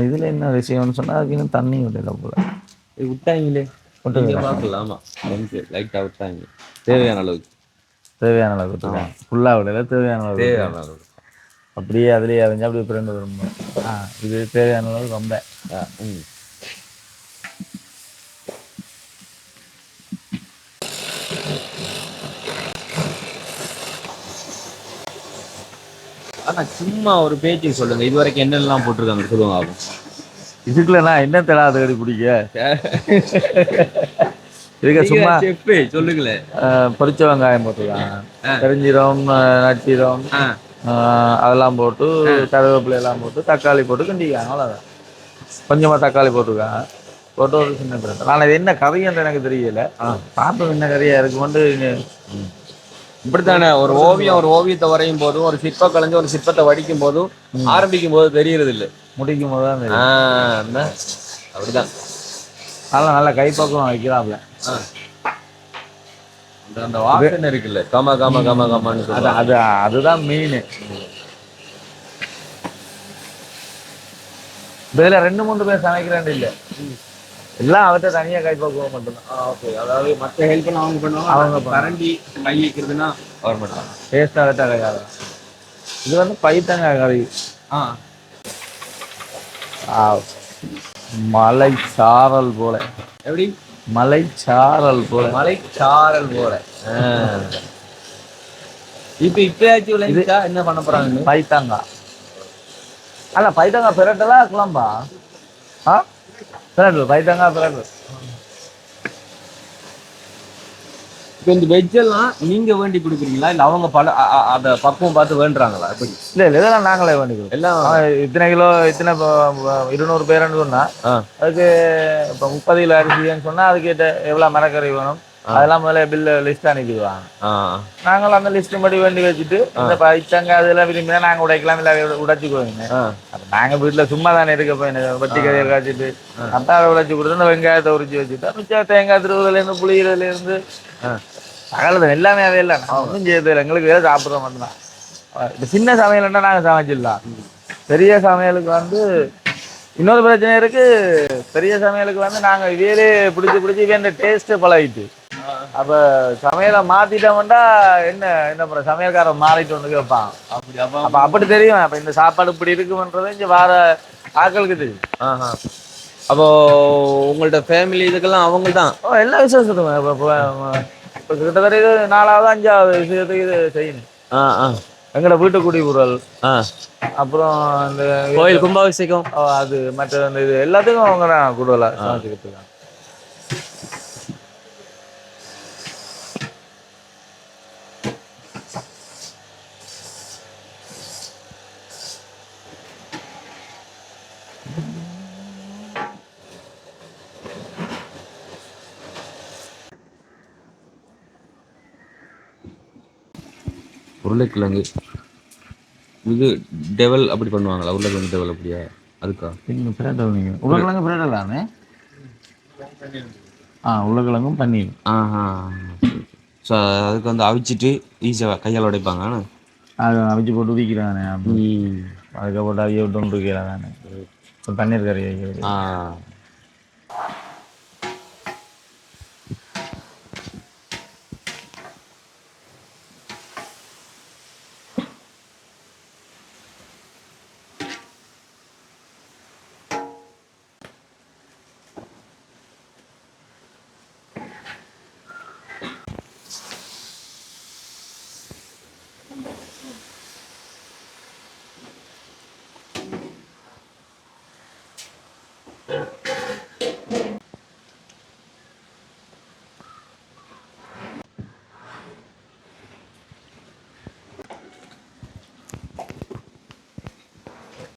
இதுல என்ன விஷயம்னு சொன்னா அதுக்கு இன்னும் தண்ணி விடல போல விட்டாங்களே பார்க்கலாம் ஆமா லைட்டா விட்டாங்க தேவையான அளவுக்கு தேவையான அளவுக்கு ஃபுல்லா விடல தேவையான அளவு தேவையான அளவு அப்படியே அதுலயே அறிஞ்சா அப்படியே பிறந்து வரும் இது தேவையான அளவு ரொம்ப ஆனா சும்மா ஒரு பேச்சுக்கு சொல்லுங்க இது வரைக்கும் என்னெல்லாம் போட்டிருக்காங்க சொல்லுவாங்க ஆகும் இதுக்குள்ள என்ன தெலாத கடி பிடிக்க இதுக்கு சும்மா சொல்லுங்களேன் பொரிச்ச வெங்காயம் போட்டுருக்கான் பெருஞ்சீரம் நச்சீரம் அதெல்லாம் போட்டு கருவேப்பிலை எல்லாம் போட்டு தக்காளி போட்டு கிண்டிக்காங்க அவ்வளோதான் கொஞ்சமா தக்காளி போட்டிருக்காங்க போட்டு ஒரு சின்ன பிரச்சனை நான் இது என்ன கதைன்னு எனக்கு தெரியல பார்ப்போம் என்ன கதையா இருக்குமெண்டு இப்படித்தானே ஒரு ஓவியத்தை வரையும் போதும் ஒரு சிற்பம் கலைஞ்சு ஒரு சிற்பத்தை வடிக்கும் போதும் ஆரம்பிக்கும் போது தெரியறது இல்லை முடிக்கும் போது தான் அப்படிதான் நல்ல கைப்பக்கம் வைக்கிறாப்ல அந்த வாசனை இருக்குல்ல கம கம கம கமான்னு அதுதான் மெயின் இதுல 2-3 பேர் சமைக்கிறேன் இல்ல எல்லாம் அவர்கிட்ட தனியா கைப்பக்குவம் மட்டும்தான் அதாவது மற்ற ஹெல்ப் பண்ண அவங்க பண்ணுவாங்க அவங்க கரண்டி கை வைக்கிறதுன்னா அவர் மட்டும் டேஸ்டா அவர்கிட்ட கையாள இது வந்து பைத்தங்காய் கறி மலைச்சாரல் போல எப்படி மலைச்சாரல் போல இப்பயாச்சும் என்ன பண்ண போறாங்க பைத்தங்காய் அல்ல பைத்தங்காய் பிரட்டலா இருக்கலாம்பா பிரட்டல் பைத்தங்காய் பிரட்டல் இப்போ இந்த வெஜ் எல்லாம் நீங்க வேண்டி கொடுக்குறீங்களா இல்ல அவங்க அத பக்குவம் பார்த்து வேண்டுறாங்களா எப்படி இல்ல இதெல்லாம் நாங்களே வேண்டி கொடுப்போம் எல்லாம் இத்தனை கிலோ இத்தனை 200 பேருன்னு சொன்னா அதுக்கு இப்போ 30 கிலோ அரிசின்னு சொன்னா அதுக்கு எவ்வளவு மரக்கறி வேணும் அதெல்லாம் முதல்ல பில்லு லிஸ்ட் அனுப்பிடுவாங்க நாங்களும் அந்த லிஸ்ட் படி வேண்டி வச்சுட்டு இந்த பைத்தங்க அதெல்லாம் விரும்பினா நாங்க உடைக்கலாம் இல்ல உடைச்சுக்குவோங்க நாங்க வீட்டுல சும்மா தானே இருக்க போய் வட்டி கதையை காய்ச்சிட்டு அட்டாவை உடைச்சு கொடுத்து வெங்காயத்தை உரிச்சு வச்சுட்டு மிச்சம் தேங்காய் திருவுதுல இருந்து புளியில இருந்து சகலது எல்லாமே அவையில்லை நான் ஒன்றும் செய்யறது இல்லை எங்களுக்கு வேலை சாப்பிட்ற மட்டும்தான் இப்போ சின்ன சமையல்னா நாங்கள் சமைச்சிடலாம் பெரிய சமையலுக்கு வந்து இன்னொரு பிரச்சனை இருக்கு பெரிய சமையலுக்கு வந்து நாங்கள் இவையிலே பிடிச்சி இவன் டேஸ்ட்டு பழகிட்டு அப்போ சமையலை மாற்றிட்டோம்னா என்ன பண்ணுற சமையல்காரன் மாறிட்டு ஒன்று கேட்பான் அப்போ அப்படி தெரியும் அப்போ இந்த சாப்பாடு இப்படி இருக்குமன்றது இங்கே வார ஆட்களுக்கு தெரியும் அப்போ உங்கள்ட்ட ஃபேமிலி இதுக்கெல்லாம் அவங்க தான் எல்லா விசேஷத்துக்கும் இப்போ கிட்டத்தட்ட இது 4வது 5வது விஷயத்துக்கு இது செய்யணும் எங்களோட வீட்டு குடிபுறல் அப்புறம் இந்த கோயில் கும்பாபிஷேகம் அது மற்ற இந்த இது எல்லாத்துக்கும் அவங்க தான் கூடுதலா சமைச்சுக்கிட்டு இருக்காங்க உருளைக்கிழங்கு இது டெவல் அப்படி பண்ணுவாங்களா உருளைக்கிழங்கு டெவல் அப்படியா அதுக்கா உருளைக்கிழங்கு பிரட்டலானே உருளைக்கிழங்கும் பன்னீர் ஸோ அதுக்கு வந்து அவிச்சிட்டு ஈஸியாக கையால் உடைப்பாங்க அது அவிச்சு போட்டு உதிக்கிறானே அதுக்கு போட்டு அவிய விட்டு ஒன்று இருக்கிறானே பன்னீர் கறி வைக்கிறது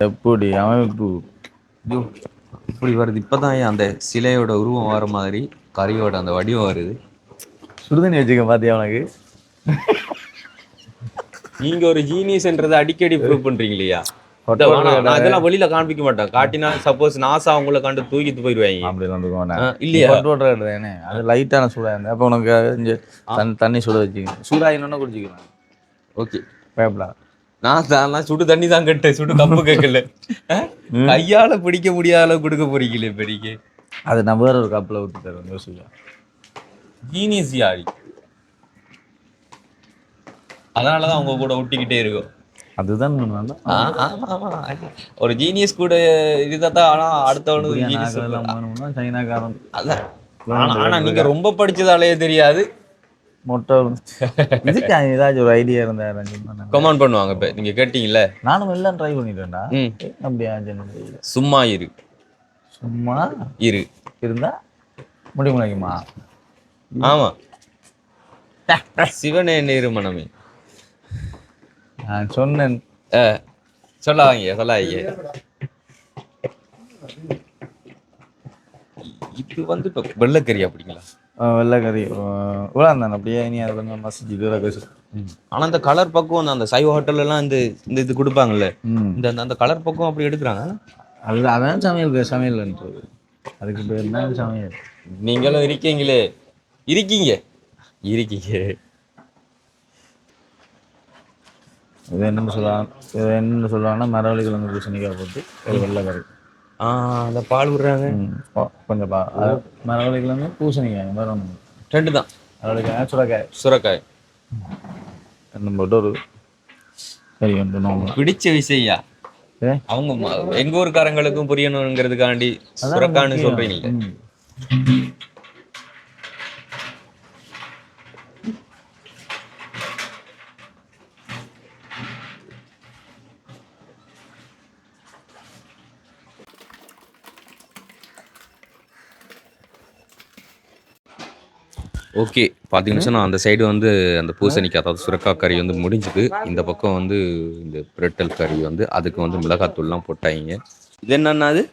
எப்படி அமைப்பு ஐயோ இப்படி வருது இப்பதான் அந்த சிலையோட உருவம் வர மாதிரி கறியோட அந்த வடிவம் வருது. சுடுதண்ணி வச்சுக்க பாத்தியா உனக்கு? நீங்க ஒரு ஜீனியஸ்ன்றதை அடிக்கடி ப்ரூவ் பண்றீங்க. நான் இதெல்லாம் வெளியில காண்பிக்க மாட்டேன். காட்டினா சப்போஸ் நாசா அவங்கள கண்டு தூக்கிட்டு போயிடுவாங்க. அப்படி இல்லையா? அது லைட்டான சூடா இருந்தா அப்ப உனக்கு தண்ணி சுட வச்சுக்க. சூடாயினோன்னு குடிச்சிக்கலாம். ஓகே பேப்பலா நான் சுடு தண்ணி தான் கட்டேன். சுடு கப்பு கேட்கல. கையால பிடிக்க முடியாத அளவு கொடுக்க போறீங்களே பெரிய. அது நான் வேற ஒரு கப்பில் ஊற்றி தருவேன். யோசிக்கலாம். ஜீனியஸ் யாரி அதனாலதான் அவங்க கூட ஒட்டிக்கிட்டே இருக்கும். அதுதான் ஒரு ஜீனியஸ் கூட இதுதான். ஆனா அடுத்தவனுக்கு சைனாக்காரன். ஆனா நீங்க ரொம்ப படிச்சதாலேயே தெரியாது. மொட்டை இதுக்கு ஏதாச்சும் ஒரு ஐடியா இருந்தா கமெண்ட் பண்ணுவாங்க. இப்ப நீங்க கேட்டீங்கல்ல, நானும் எல்லாம் ட்ரை பண்ணிட்டேன்டா. அப்படியா? சும்மா இரு. சும்மா இரு இருந்தா முடியுமா? ஆமா. சிவனே நேரு மனமே. நான் சொன்னேன். சொல்லாங்க. இது வந்து இப்போ வெள்ளைக்கறி அப்படிங்களா? வெள்ளைக்கறி விழாந்தானே அப்படியே நீ அதை கொஞ்சம் மசிச்சு. ஆனா இந்த கலர் பக்கம் அந்த சைவ ஹோட்டல் எல்லாம் இந்த இது கொடுப்பாங்கல்ல, இந்த அந்த கலர் பக்கம் அப்படி எடுக்கிறாங்க. அதான் சமையல்ன்றது. அதுக்கு பேர் தான் சமையல். நீங்களும் இருக்கீங்க. இது என்னன்னு சொல்லுவாங்கன்னா மரவள்ளி கிழங்கு பூசணிக்காய் போட்டு ஒரு வெள்ளைக்கறி. அந்த பால் விடுறாங்க கொஞ்சம் மரவள்ளி கிழங்கு பூசணிக்காய் வேற ஒன்று ரெண்டு தான். மரவள்ளிக்காய் சுரக்காய் என்ன போட்டு ஒரு கறி ஒன்று பிடிச்ச விஷயா. அவங்க எங்க ஊருக்காரங்களுக்கும் புரியணுங்கிறதுக்காண்டி சுரக்கான்னு சொல்றீங்க. ஓகே பார்த்தீங்கன்னு சொன்னால் அந்த சைடு வந்து அந்த பூசணிக்காய் அதாவது சுரக்காய் கறி வந்து முடிஞ்சுது. இந்த பக்கம் வந்து இந்த பிரட்டல் கறி வந்து அதுக்கு வந்து மிளகாத்தூள்லாம் போட்டாங்க. இது என்னன்னா அது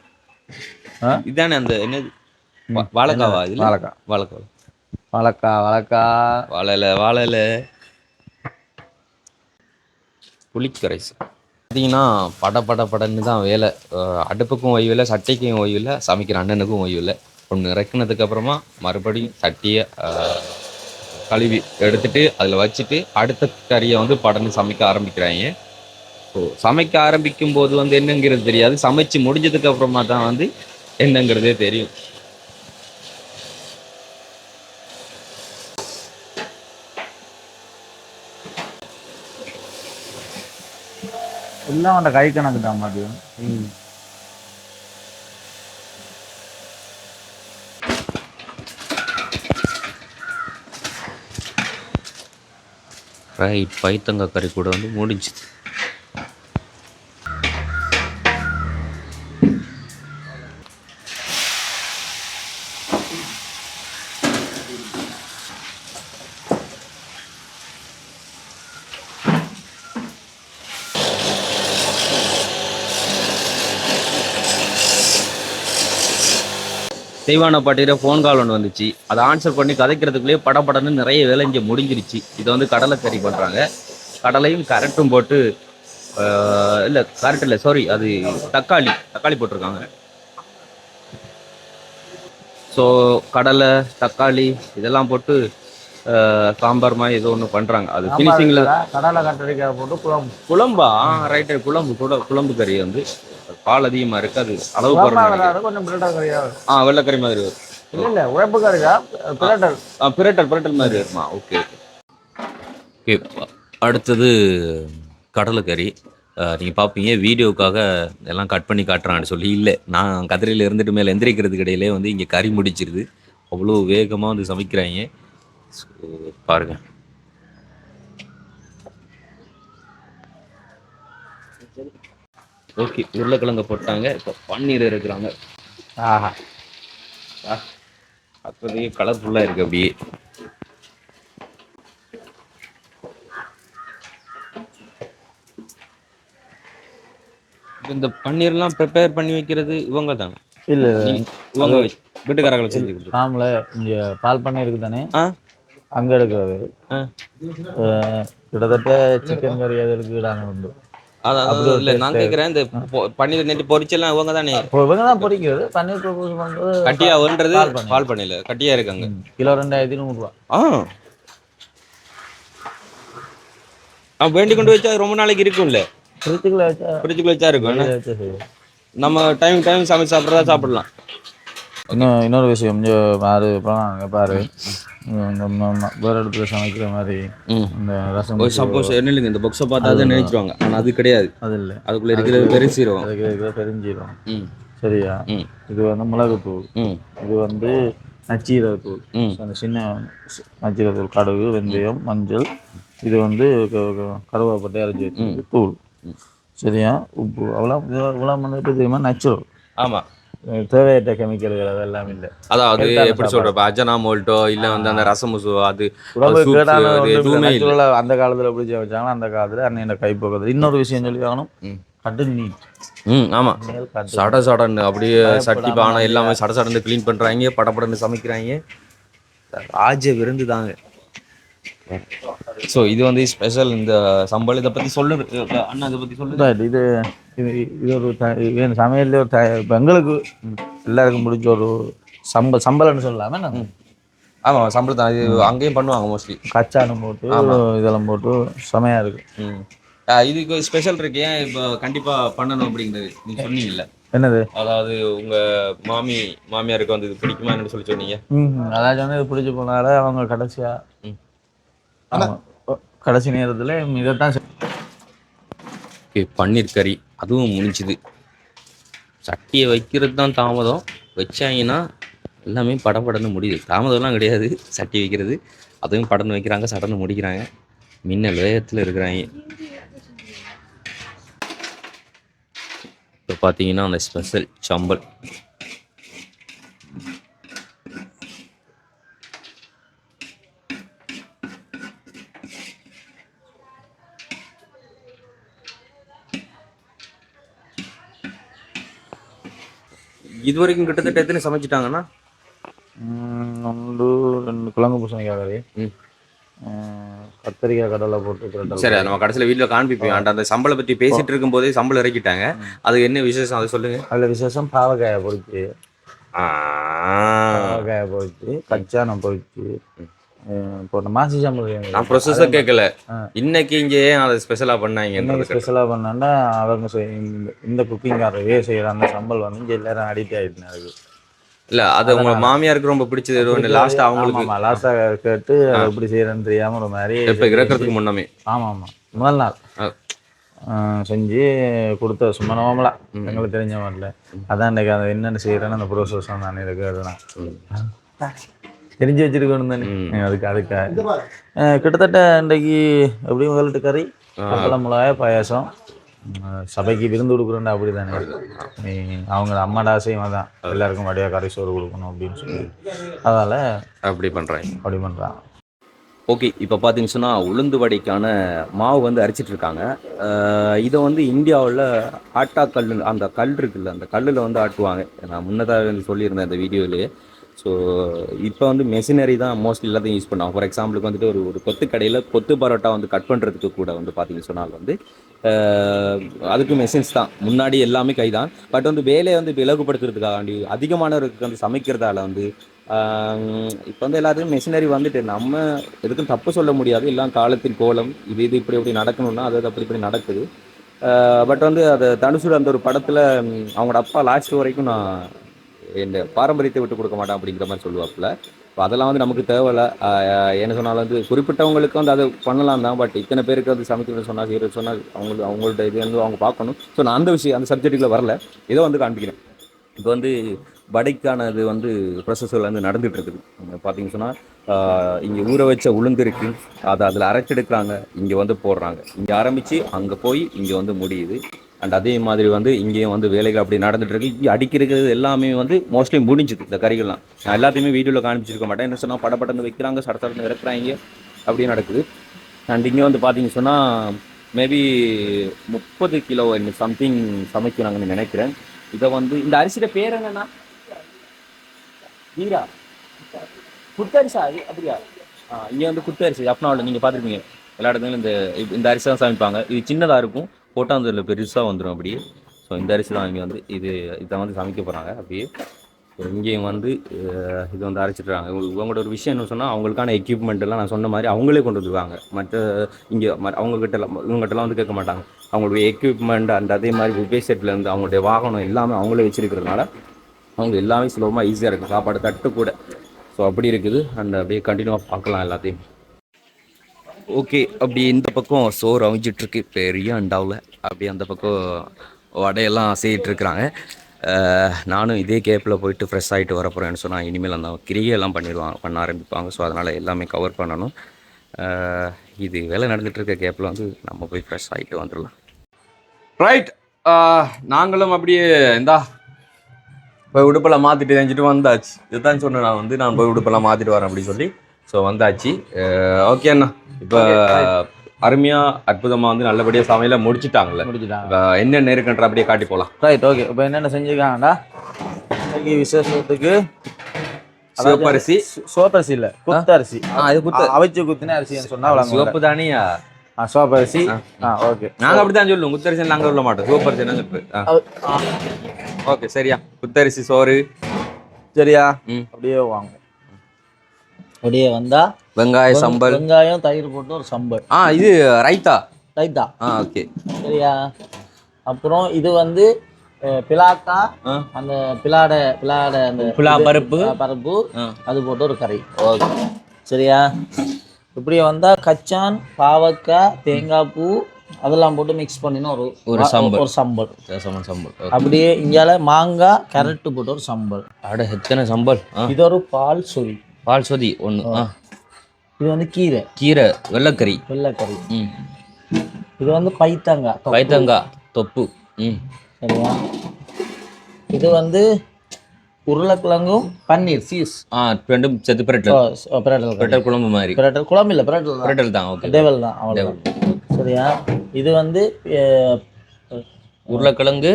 இதுதானே அந்த என்னது வாழைக்காவா? இது வாழைல புளிக்கரைசு பார்த்தீங்கன்னா படன்னு தான் வேலை. அடுப்புக்கும் ஓய்வில்லை, சட்டைக்கும் ஓய்வில்லை, சமைக்கிற அண்ணனுக்கும் ஓய்வில்லை. ஒன்று இறக்குனதுக்கு அப்புறமா மறுபடியும் சட்டியை கழுவி எடுத்துட்டு அதில் வச்சுட்டு அடுத்த கறியை வந்து படன்னு சமைக்க ஆரம்பிக்கிறாங்க. ஸோ சமைக்க ஆரம்பிக்கும் போது வந்து என்னங்கிறது தெரியாது. சமைச்சு முடிஞ்சதுக்கு அப்புறமா தான் வந்து என்னங்கிறதே தெரியும். எல்லாம் அந்த கை கணக்கு தான் மாதிரியும். ரைட், பைத்தங்காய் கறி கூட வந்து முடிஞ்சுது. தெய்வான பாட்டிகிட்ட ஃபோன் கால் ஒன்று வந்துச்சு. அதை ஆன்சர் பண்ணி கதைக்கிறதுக்குள்ளேயே படப்படன்னு நிறைய வேலை இங்கே முடிஞ்சிருச்சு. இதை வந்து கடலை கறி பண்ணுறாங்க. கடலையும் கரெக்டும் போட்டு இல்லை கரெக்ட் இல்லை சாரி அது தக்காளி போட்டிருக்காங்க. ஸோ கடலை தக்காளி இதெல்லாம் போட்டு சாம்பார் மாதிரி ஏதோ ஒன்று பண்ணுறாங்க. அது ஃபினிஷிங்கில் கடலை கத்திரிக்காய் போட்டு குழம்பா ரைட்டு குழம்பு கறி வந்து பால் அதிகமாக இருக்குது. அது அளவு கொஞ்சம் வெள்ளைக்கறி மாதிரி வரும். பிரட்டல் மாதிரி வருமா? Okay okay. அடுத்தது கடலைக்கறி. நீங்கள் பார்ப்பீங்க வீடியோவுக்காக எல்லாம் கட் பண்ணி காட்டுறான்னு சொல்லி. இல்லை, நான் கதிரையில் இருந்துட்டு மேலே எந்திரிக்கிறதுக்கு இடையிலே வந்து இங்கே கறி முடிச்சிருது. அவ்வளோ வேகமாக வந்து சமைக்கிறாங்க. ஸோ பாருங்கள். ஓகே, உருளைக்கிழங்க போட்டாங்க. இப்போ பன்னீர் இருக்கிறாங்க. அப்படியே கலர்ஃபுல்லாக இருக்குது. அப்படியே இந்த பன்னீர்லாம் ப்ரிப்பேர் பண்ணி வைக்கிறது இவங்க தான் இல்ல இவங்க வீட்டுக்காரங்களை செஞ்சு கொடுத்து ஆமல இங்க பால் பண்ணை இருக்கு தானே ஆ அங்க எடுக்கிறது ஆ. கிட்டத்தட்ட சிக்கன் கறி அது எடுக்கிறாங்க உண்டு அதாவது இல்லை நான் கேட்குறேன் இந்த பன்னீர் நேற்று பொரிச்செல்லாம் இவங்க தானே இவங்க தான் பொரிக்கிறது பன்னீர் ப்ரொபோஸ் பண்ணுறது கட்டியான்றது பால் பண்ணையில் கட்டியா இருக்காங்க கிலோ 2100 ஆ வேண்டி கொண்டு வச்சா ரொம்ப நாளைக்கு இருக்கும்ல ஃப்ரிட்ஜுக்குள்ள வச்சா இருக்கும் நம்ம டைம் சமைச்சு சாப்பிட்றதா சாப்பிடலாம் இன்னொரு விஷயம் பாரு பாரு வேற இடத்துல சமைக்கிற மாதிரி இந்த ரசம் சப்போஸ் என்ன இல்லைங்க இந்த பாக்ஸை பார்த்தா தான் நினைச்சிருவாங்க ஆனால் அது கிடையாது அது இல்லை அதுக்குள்ள இருக்கிறது பெருசீரகம் அதுக்கு இருக்கிற பெருஞ்சீரகம் சரியா இது வந்து மிளகுத்தூள் இது வந்து நச்சீரகத்தூள் அந்த சின்ன நச்சீரகத்தூள் கடுகு வெந்தயம் மஞ்சள் இது வந்து கருவேப்பட்டை அரைச்சி வச்சு தூள் சரியா உப்பு அவ்வளோ வந்துட்டு தெரியுமா நேச்சுரல் ஆமாம் தேவையற்ற கெமிக்கல்கள் அதெல்லாம் இல்லை அதாவது எப்படி சொல்றப்ப அஜனா மோல்ட்டோ இல்லை வந்து அந்த ரசமுசோ அது அந்த காலத்தில் எப்படி வச்சாங்கன்னா அந்த காலத்தில் அன்னைய கைப்போக்குறது இன்னொரு விஷயம் சொல்லி ஆகணும் கட்டு நீட் ஆமா சடன்னு அப்படியே சட்டி பானை எல்லாமே சடன்னு க்ளீன் பண்றாங்க படப்படன்னு சமைக்கிறாங்க ராஜ விருந்து தாங்க ஸோ இது வந்து ஸ்பெஷல் இந்த சம்பள் இதை பற்றி அண்ணா இதை பற்றி சொல்லுங்க இது இது ஒரு சமையல் ஒரு இப்போ எங்களுக்கு எல்லாருக்கும் பிடிச்ச ஒரு சம்பளம்னு சொல்லலாமே ஆமாம் சம்பளம் தான் இது அங்கேயும் பண்ணுவாங்க மோஸ்ட்லி கச்சானம் போட்டு இதெல்லாம் போட்டு செமையாக இருக்கு இதுக்கு ஸ்பெஷல் இருக்கு ஏன் இப்போ கண்டிப்பாக பண்ணணும் அப்படிங்கிறது நீங்கள் சொன்னீங்கல்ல என்னது அதாவது உங்கள் மாமியாருக்கு வந்து இது பிடிக்குமா என்னன்னு சொல்லி சொன்னீங்க அதாச்சும் வந்து இது பிடிச்சி போனால அவங்க கடைசி நேரத்தில் இதைத்தான் பன்னீர் கறி அதுவும் முடிஞ்சுது சட்டியை வைக்கிறது தான் தாமதம் வச்சாங்கன்னா எல்லாமே படப்படன்னு முடியுது தாமதம்லாம் கிடையாது சட்டி வைக்கிறது அதுவும் படன்னு வைக்கிறாங்க சடன்னு முடிக்கிறாங்க மின்னல் வேகத்தில் இருக்கிறாங்க இப்போ பார்த்தீங்கன்னா அந்த ஸ்பெஷல் சம்பல் இது வரைக்கும் கிட்டத்தட்ட எத்தனை சமைச்சிட்டாங்கன்னா 2 குழம்பு பூசணிக்காய் கறி கத்திரிக்காய் கடலை போட்டு சரி நம்ம கடைசியில் வீட்டில் காண்பிப்போம் அந்த சம்பளை பற்றி பேசிட்டு இருக்கும் போதே சம்பளம் இறக்கிட்டாங்க அது என்ன விசேஷம் அதை சொல்லுங்க அதில் விசேஷம் பாவக்காயை பொறிச்சு கச்சானம் பொறிச்சு போட்ட மாசி சம்பளம் நான் ப்ரொசஸர் கேட்கல இன்னைக்கு இங்கே அதை ஸ்பெஷலாக பண்ணாங்க ஸ்பெஷலாக பண்ணான்னா அவங்க இந்த குக்கிங்காரவே செய்கிற அந்த சம்பல் வந்து இங்கே எல்லாரும் அடிக்ட் ஆகிட்டு அதுக்கு இல்லை அது உங்க மாமியாருக்கு ரொம்ப பிடிச்சது லாஸ்ட்டாக அவங்களுக்கு லாஸ்ட்டாக கேட்டு அதை எப்படி செய்கிறேன்னு தெரியாமல் ஒரு மாதிரி இப்போ இறக்கிறதுக்கு முன்னமே ஆமாம் முதல் நாள் செஞ்சு கொடுத்த சும்மா நோமலா எங்களுக்கு தெரிஞ்ச மாதிரில அதான் இன்றைக்கி அதை என்னென்ன செய்கிறேன்னு அந்த ப்ரோசஸ் நான் கேட்டுறேன் தெரிஞ்சு வச்சிருக்கணும் தானே அதுக்காக கிட்டத்தட்ட இன்றைக்கு எப்படியும் முதலிட்டு கறி அப்பளம் மிளகாய் பாயாசம் சபைக்கு விருந்து கொடுக்குறேன்டா அப்படி தானே அவங்க அம்மாட ஆசையும் தான் எல்லாருக்கும் வடியாக கறி சோறு கொடுக்கணும் அப்படின்னு சொல்லி அதனால் அப்படி பண்ணுறாங்க ஓகே இப்போ பார்த்தீங்கன்னு சொன்னால் உளுந்து வடைக்கான மாவு வந்து அரைச்சிட்டு இருக்காங்க இதை வந்து இந்தியாவில் ஆட்டா கல் அந்த கல் இருக்குல்ல அந்த கல்லில் வந்து ஆட்டுவாங்க நான் முன்னதாக வந்து சொல்லியிருந்தேன் இந்த வீடியோவிலேயே ஸோ இப்போ வந்து மெஷினரி தான் மோஸ்ட்லி எல்லாத்தையும் யூஸ் பண்ணுவாங்க ஃபார் எக்ஸாம்பிளுக்கு வந்துட்டு ஒரு கொத்து கடையில் கொத்து பரோட்டா வந்து கட் பண்ணுறதுக்கு கூட வந்து பார்த்தீங்கன்னு சொன்னால் வந்து அதுக்கு மெஷின்ஸ் தான் முன்னாடி எல்லாமே கை தான் பட் வந்து வேலையை வந்து விலகுபடுத்துறதுக்காண்டி அதிகமானவருக்கு வந்து சமைக்கிறதால வந்து இப்போ வந்து எல்லாத்துக்கும் மெஷினரி வந்துட்டு நம்ம எதுக்கும் தப்பு சொல்ல முடியாது எல்லாம் காலத்தின் கோலம் இது இப்படி நடக்கணும்னா அது அப்படி நடக்குது பட் வந்து அதை தனுஷோட அந்த ஒரு படத்தில் அவங்களோட அப்பா லாஸ்ட் வரைக்கும் நான் இந்த பாரம்பரியத்தை விட்டு கொடுக்க மாட்டேன் அப்படிங்கிற மாதிரி சொல்லுவாப்புல இப்போ அதெல்லாம் வந்து நமக்கு தேவையில்லை என்ன சொன்னாலும் வந்து குறிப்பிட்டவங்களுக்கு வந்து அதை பண்ணலாம் தான் பட் இத்தனை பேருக்கு வந்து சமைக்கிறது சொன்னால் செய்கிறது சொன்னால் அவங்கள்ட்ட இது வந்து அவங்க பார்க்கணும் ஸோ நான் அந்த சப்ஜெக்ட்டுக்குள்ள வரல இதை வந்து காண்பிக்கிறேன் இப்போ வந்து வடைக்கான இது வந்து ப்ரொசஸில் வந்து நடந்துகிட்டு இருக்குது பார்த்தீங்கன்னு சொன்னால் இங்கே ஊற வச்ச உளுந்து இருக்குது அதை அதில் அரைச்செடுக்கிறாங்க இங்கே வந்து போடுறாங்க இங்கே ஆரம்பித்து அங்கே போய் இங்கே வந்து முடியுது அண்ட் அதே மாதிரி வந்து இங்கேயும் வந்து வேலைகள் அப்படி நடந்துட்டு இருக்கு இங்கே அடிக்கிறது எல்லாமே வந்து மோஸ்ட்லி முடிஞ்சுது இந்த கறிகள்லாம் நான் எல்லாத்தையுமே வீடியோவில் காமிச்சிருக்க மாட்டேன் என்ன சொன்னால் படப்படன்னு வைக்கிறாங்க சடத்தடன்னு இறக்குறாங்க அப்படியே நடக்குது அண்ட் இங்கே வந்து பார்த்தீங்கன்னு சொன்னால் மேபி 30 கிலோ சம்திங் சமைக்கிறாங்கன்னு நினைக்கிறேன். இதை வந்து இந்த அரிசியோட பேர் என்னன்னா வீரா குத்தரிசா அப்படியா? இங்கே வந்து குத்தரிசி அப்பனாவில் நீங்கள் பார்த்துருப்பீங்க எல்லா இடத்துலையும் இந்த அரிசி தான் சமைப்பாங்க. இது சின்னதாக இருக்கும், போட்டாந்தூரில் பெருசாக வந்துடும் அப்படியே. ஸோ இந்த அரிசி தான் இங்கே வந்து இதை வந்து சமைக்க போகிறாங்க அப்படியே. ஸோ இங்கேயும் வந்து இது வந்து அரைச்சிட்றாங்க. இவங்களோட ஒரு விஷயம் என்ன சொன்னால், அவங்களுக்கான எக்யூப்மெண்ட் எல்லாம் நான் சொன்ன மாதிரி அவங்களே கொண்டு வந்துருவாங்க. மற்ற இங்கே இவங்ககிட்டலாம் வந்து கேட்க மாட்டாங்க. அவங்களுடைய எக்யூப்மெண்ட் அந்த அதே மாதிரி விபேசட்லேருந்து அவங்களுடைய வாகனம் எல்லாமே அவங்களே வச்சுருக்கிறதுனால அவங்க எல்லாமே சுலபமாக ஈஸியாக இருக்கும். சாப்பாடு தட்டு கூட. ஸோ அப்படி இருக்குது. அண்ட் அப்படியே கண்டினியூவாக பார்க்கலாம் எல்லாத்தையும். ஓகே, அப்படி இந்த பக்கம் சோறு அவிஞ்சிட்ருக்கு பெரிய அண்டாவில். அப்படி அந்த பக்கம் வடையெல்லாம் செய்யிட்ருக்குறாங்க. நானும் இதே கேப்பில் போயிட்டு ஃப்ரெஷ் ஆகிட்டு வரப்போகிறேன்னு சொன்னால் இனிமேல் அந்த கிரிகையெல்லாம் பண்ண ஆரம்பிப்பாங்க. ஸோ அதனால் எல்லாமே கவர் பண்ணணும். இது வேலை நடந்துகிட்ருக்க கேப்பில் வந்து நம்ம போய் ஃப்ரெஷ் ஆகிட்டு வந்துடலாம். ரைட், நாங்களும் அப்படியே போய் உடுப்பெல்லாம் மாற்றிட்டு செஞ்சுட்டு வந்தாச்சு. இதுதான் சொன்னேன் நான் போய் உடுப்பெல்லாம் மாற்றிட்டு வரேன் அப்படின்னு சொல்லி. ஸோ வந்தாச்சு. ஓகே அண்ணா, இப்போ அருமையாக அற்புதமாக வந்து நல்லபடியாக சமையலை முடிச்சுட்டாங்க. என்னென்ன இருக்குன்ற அப்படியே காட்டி போகலாம். Right, okay. இப்போ என்னென்ன செஞ்சுருக்காங்கடா இன்னைக்கு விசேஷத்துக்கு? சிவப்பரிசி. சோப்பரிசி இல்லை, குத்தரிசி. இது அவிச்சு குத்தின அரிசின்னு சொன்னால் சிவப்பு தானியா? சோப்பரிசி. ஓகே, நாங்கள் அப்படி தான் சொல்லுவோம். குத்தரிசி நாங்கள் சொல்ல மாட்டோம், சிவப்பரிசி என்ன சொல்லுவோம். ஓகே, சரியா. குத்தரிசி சோறு. சரியா, அப்படியே வாங்க. அப்படியே வந்தா வெங்காய சம்பல், வெங்காயம் தயிர் போட்டு ஒரு சம்பல். இது ரைத்தா. ஓகே, சரியா. அப்புறம் இது வந்து பிலாக்கா, அந்த பிலாட அந்த பருப்பு அது போட்டு ஒரு கறி. ஓகே, சரியா. இப்படியே வந்தா கச்சான், பாவக்காய், தேங்காய் பூ அதெல்லாம் போட்டு மிக்ஸ் பண்ணினா ஒரு சம்பல். அப்படியே இங்கால மாங்காய் கேரட் போட்டு ஒரு சம்பல். எத்தனை சம்பல்? இது ஒரு பால் சொதி ஒன்று. இது வந்து கீரை வெள்ளைக்கறி. இது வந்து பைத்தங்காய் தொப்பு. சரியா. இது வந்து உருளைக்கிழங்கும் பன்னீர் சீஸ் ரெண்டும் சேர்த்து பிரட்டல் குழம்பு மாதிரி. குழம்பு இல்லை, பிரட்டல் தான். ஓகே, டேவல் தான், அவ்வளோ. சரியா. இது வந்து உருளைக்கிழங்கு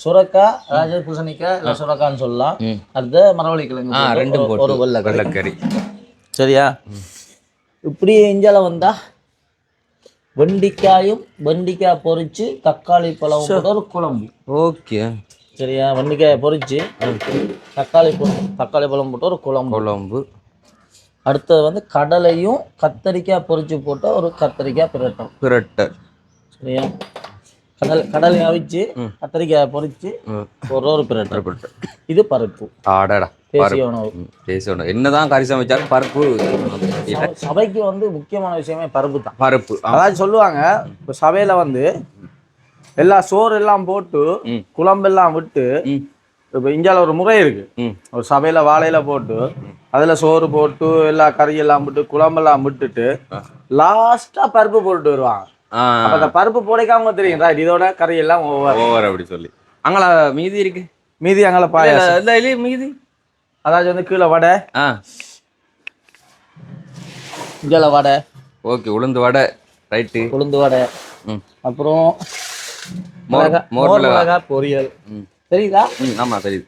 சுரக்காய், அதாவது பூசணிக்காய் இல்லை சுரக்கான்னு சொல்லலாம். அடுத்த மரவள்ளி கிழங்கு ரெண்டும் ஒரு வெள்ளைக்கறி. சரியா. இப்படியே இஞ்சால வந்தா வெண்டிக்காய் பொரிச்சு தக்காளி பழம் போட்டு ஒரு குழம்பு. ஓகே, சரியா. வெண்டிக்காயை பொரிச்சு தக்காளி பழம் போட்டு ஒரு குழம்பு. அடுத்தது வந்து கடலையும் கத்தரிக்காய் பொரிச்சு போட்ட ஒரு கத்தரிக்காய் பிரட்டல். சரியா. கடலை அவிச்சு கத்தரிக்காயை பொரிச்சு ஒரு பிரட்டல். இது பருப்பு. தேசிய உணவு. என்னதான் கறி சமைச்சாலும் பருப்பு சபைக்கு வந்து முக்கியமான விஷயமே பருப்பு தான். அதாவது சொல்லுவாங்க, இப்போ சபையில வந்து எல்லா சோறு எல்லாம் போட்டு குழம்பெல்லாம் விட்டு, இப்போ இந்தியாவில் ஒரு முறை இருக்கு. ஒரு சபையில வாழையில போட்டு அதுல சோறு போட்டு எல்லா கறியெல்லாம் விட்டு குழம்பெல்லாம் விட்டுட்டு லாஸ்டா பருப்பு போட்டு வருவாங்க. அந்த பருப்பு போடைக்காம தெரியும் இதோட கறியெல்லாம் ஓவர் அப்படி சொல்லி. அங்கே மீதி இருக்கு. அங்கே பாயாசம் மீதி. அதாவது வந்து கீழே வடை, இங்கே வடை. ஓகே, உளுந்து வடை. ரைட்டு, உளுந்து வடை. அப்புறம் மிளகாய் பொரியல். தெரியுதா? ஆமா தெரியுது.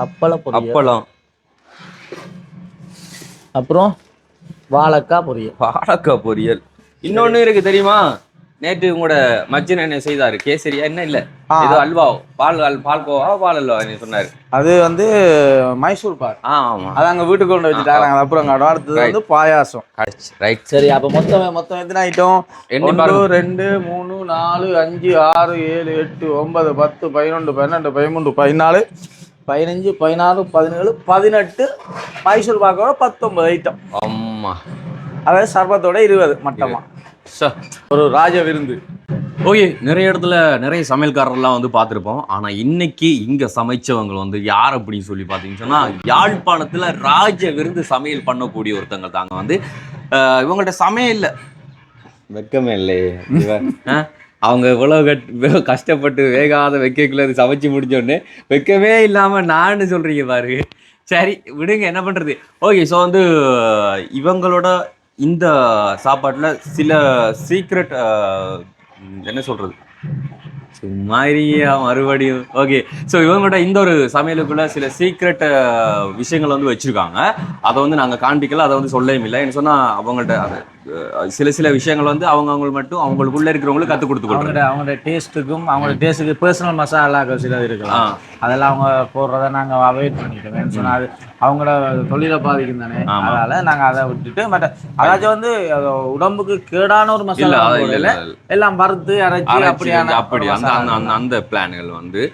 அப்பளம். அப்புறம் வாழைக்காய் பொரியல். இன்னொன்னு இருக்கு தெரியுமா? நேற்று உங்களோட மச்சின் என்ன செய்தாரு? கேசரியா என்ன இல்ல ஏதோ அல்வா, பால்கோவா பால் அல்வா சொன்னாரு. அது வந்து மைசூர் பால். ஆமா, அது அங்க வீட்டுக்கு கொண்டு வச்சுட்டாங்க. அப்புறம் அடுத்தது வந்து பாயாசம். ரைட், சரி. அப்ப மொத்தம் எத்தனை ஐட்டம்? 1 2 3 4 5 6 7 8 9 10 11 12 13 14 15 16 17 18 மைசூர் பாக்கோட 19 ஐட்டம். ஆமா, அதாவது சர்பத்தோட 20 மட்டமா. ஒரு ராஜ விருந்து. ஓகே, நிறைய இடத்துல நிறைய சமையல்காரர்லாம் வந்து பார்த்துருப்போம். ஆனால் இன்னைக்கு இங்கே சமைச்சவங்க வந்து யார் அப்படின்னு சொல்லி பார்த்தீங்கன்னு சொன்னால், யாழ்ப்பாணத்தில் ராஜ விருந்து சமையல் பண்ணக்கூடிய ஒருத்தங்க தாங்க. வந்து இவங்கள்ட்ட சமையல் வெக்கமே இல்லையே. அவங்க இவ்வளோ கஷ்டப்பட்டு வேகாத வைக்கக்குள்ள சமைச்சு முடிஞ்சோடனே வெக்கமே இல்லாமல் நான் சொல்கிறீங்க பாரு. சரி விடுங்க, என்ன பண்ணுறது. ஓகே, ஸோ வந்து இவங்களோட இந்த சாப்பாட்டுல சில சீக்ரெட் என்ன சொல்றது மாதிரியா மறுபடியும் ஓகே. ஸோ இவங்கள்ட்ட இந்த ஒரு சமையலுக்குள்ள சில சீக்ரெட் விஷயங்கள் வந்து வச்சிருக்காங்க. அதை வந்து நாங்கள் காண்பிக்கல, அதை வந்து சொல்லவும் இல்லை. என்ன சொன்னா அவங்கள்ட்ட சில விஷயங்கள் வந்து அவங்களுக்கு மட்டும் அவங்களுக்குள்ள இருக்கிறவங்களுக்கு கற்றுக் கொடுத்துக்கொள்றாங்க. அவங்களோட டேஸ்ட்டுக்கு பர்சனல் மசாலாக்கள் சில இருக்கலாம், அதெல்லாம் அவங்க போடுறத நாங்கள் அவாய்ட் பண்ணிட்டோம். ஏன்னு சொன்னா அது அவங்களோட தொழிலை பாதிக்கும் தானே, அதனால நாங்கள் அதை விட்டுட்டு மற்ற அதாச்சும் வந்து உடம்புக்கு கேடான ஒரு மசாலா எல்லாம் வறுத்து அரைச்சி அப்படி அந்த பிளான்கள் வந்து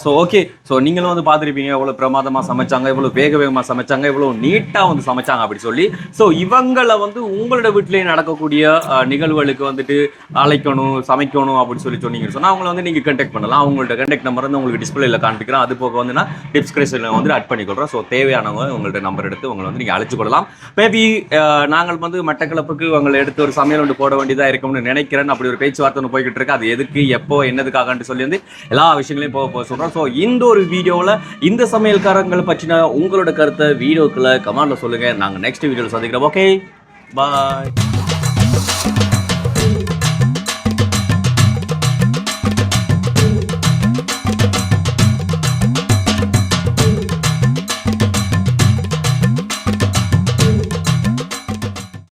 ஸோ ஓகே. ஸோ நீங்களும் வந்து பார்த்துருப்பீங்க எவ்வளோ பிரமாதமாக சமைச்சாங்க, எவ்வளோ வேகமாக சமைச்சாங்க, எவ்வளோ நீட்டாக வந்து சமைச்சாங்க அப்படி சொல்லி. ஸோ இவங்களை வந்து உங்களோட வீட்டிலேயே நடக்கக்கூடிய நிகழ்வுகளுக்கு வந்துட்டு அழைக்கணும், சமைக்கணும் அப்படின்னு சொன்னீங்கன்னு சொன்னால் அவங்கள வந்து நீங்கள் கண்டெக்ட் பண்ணலாம். அவங்கள்ட்ட கண்டெக்ட் நம்பர் வந்து உங்களுக்கு டிஸ்பிளேல காண்பிக்கிறேன். அது போக வந்து நான் டிஸ்கிரிப்ஷனில் வந்து ஆட் பண்ணிக்கொள்கிறேன். ஸோ தேவையானவங்க உங்கள்ட்ட நம்பர் எடுத்து உங்களை வந்து நீங்கள் அழைச்சு கொள்ளலாம். மேபி நாங்கள் வந்து மட்டக்களப்புக்கு உங்களை எடுத்து ஒரு சமையல் ஒன்று போட வேண்டியதாக இருக்கும்னு நினைக்கிறேன். அப்படி ஒரு பேச்சுவார்த்தை ஒன்று போய்கிட்டு இருக்கு. அது எதுக்கு எப்போ என்னதுக்காகன்னு சொல்லி வந்து எல்லா விஷயங்களையும் போக சொல்றோம். ஸோ இந்த ஒரு வீடியோவில் இந்த சமையல்காரங்களை பற்றின உங்களோட கருத்தை வீடியோக்குள்ள கமெண்ட்ல சொல்லுங்க. நாங்கள் நெக்ஸ்ட் வீடியோவில் சந்திக்கிறோம். ஓகே, பாய்.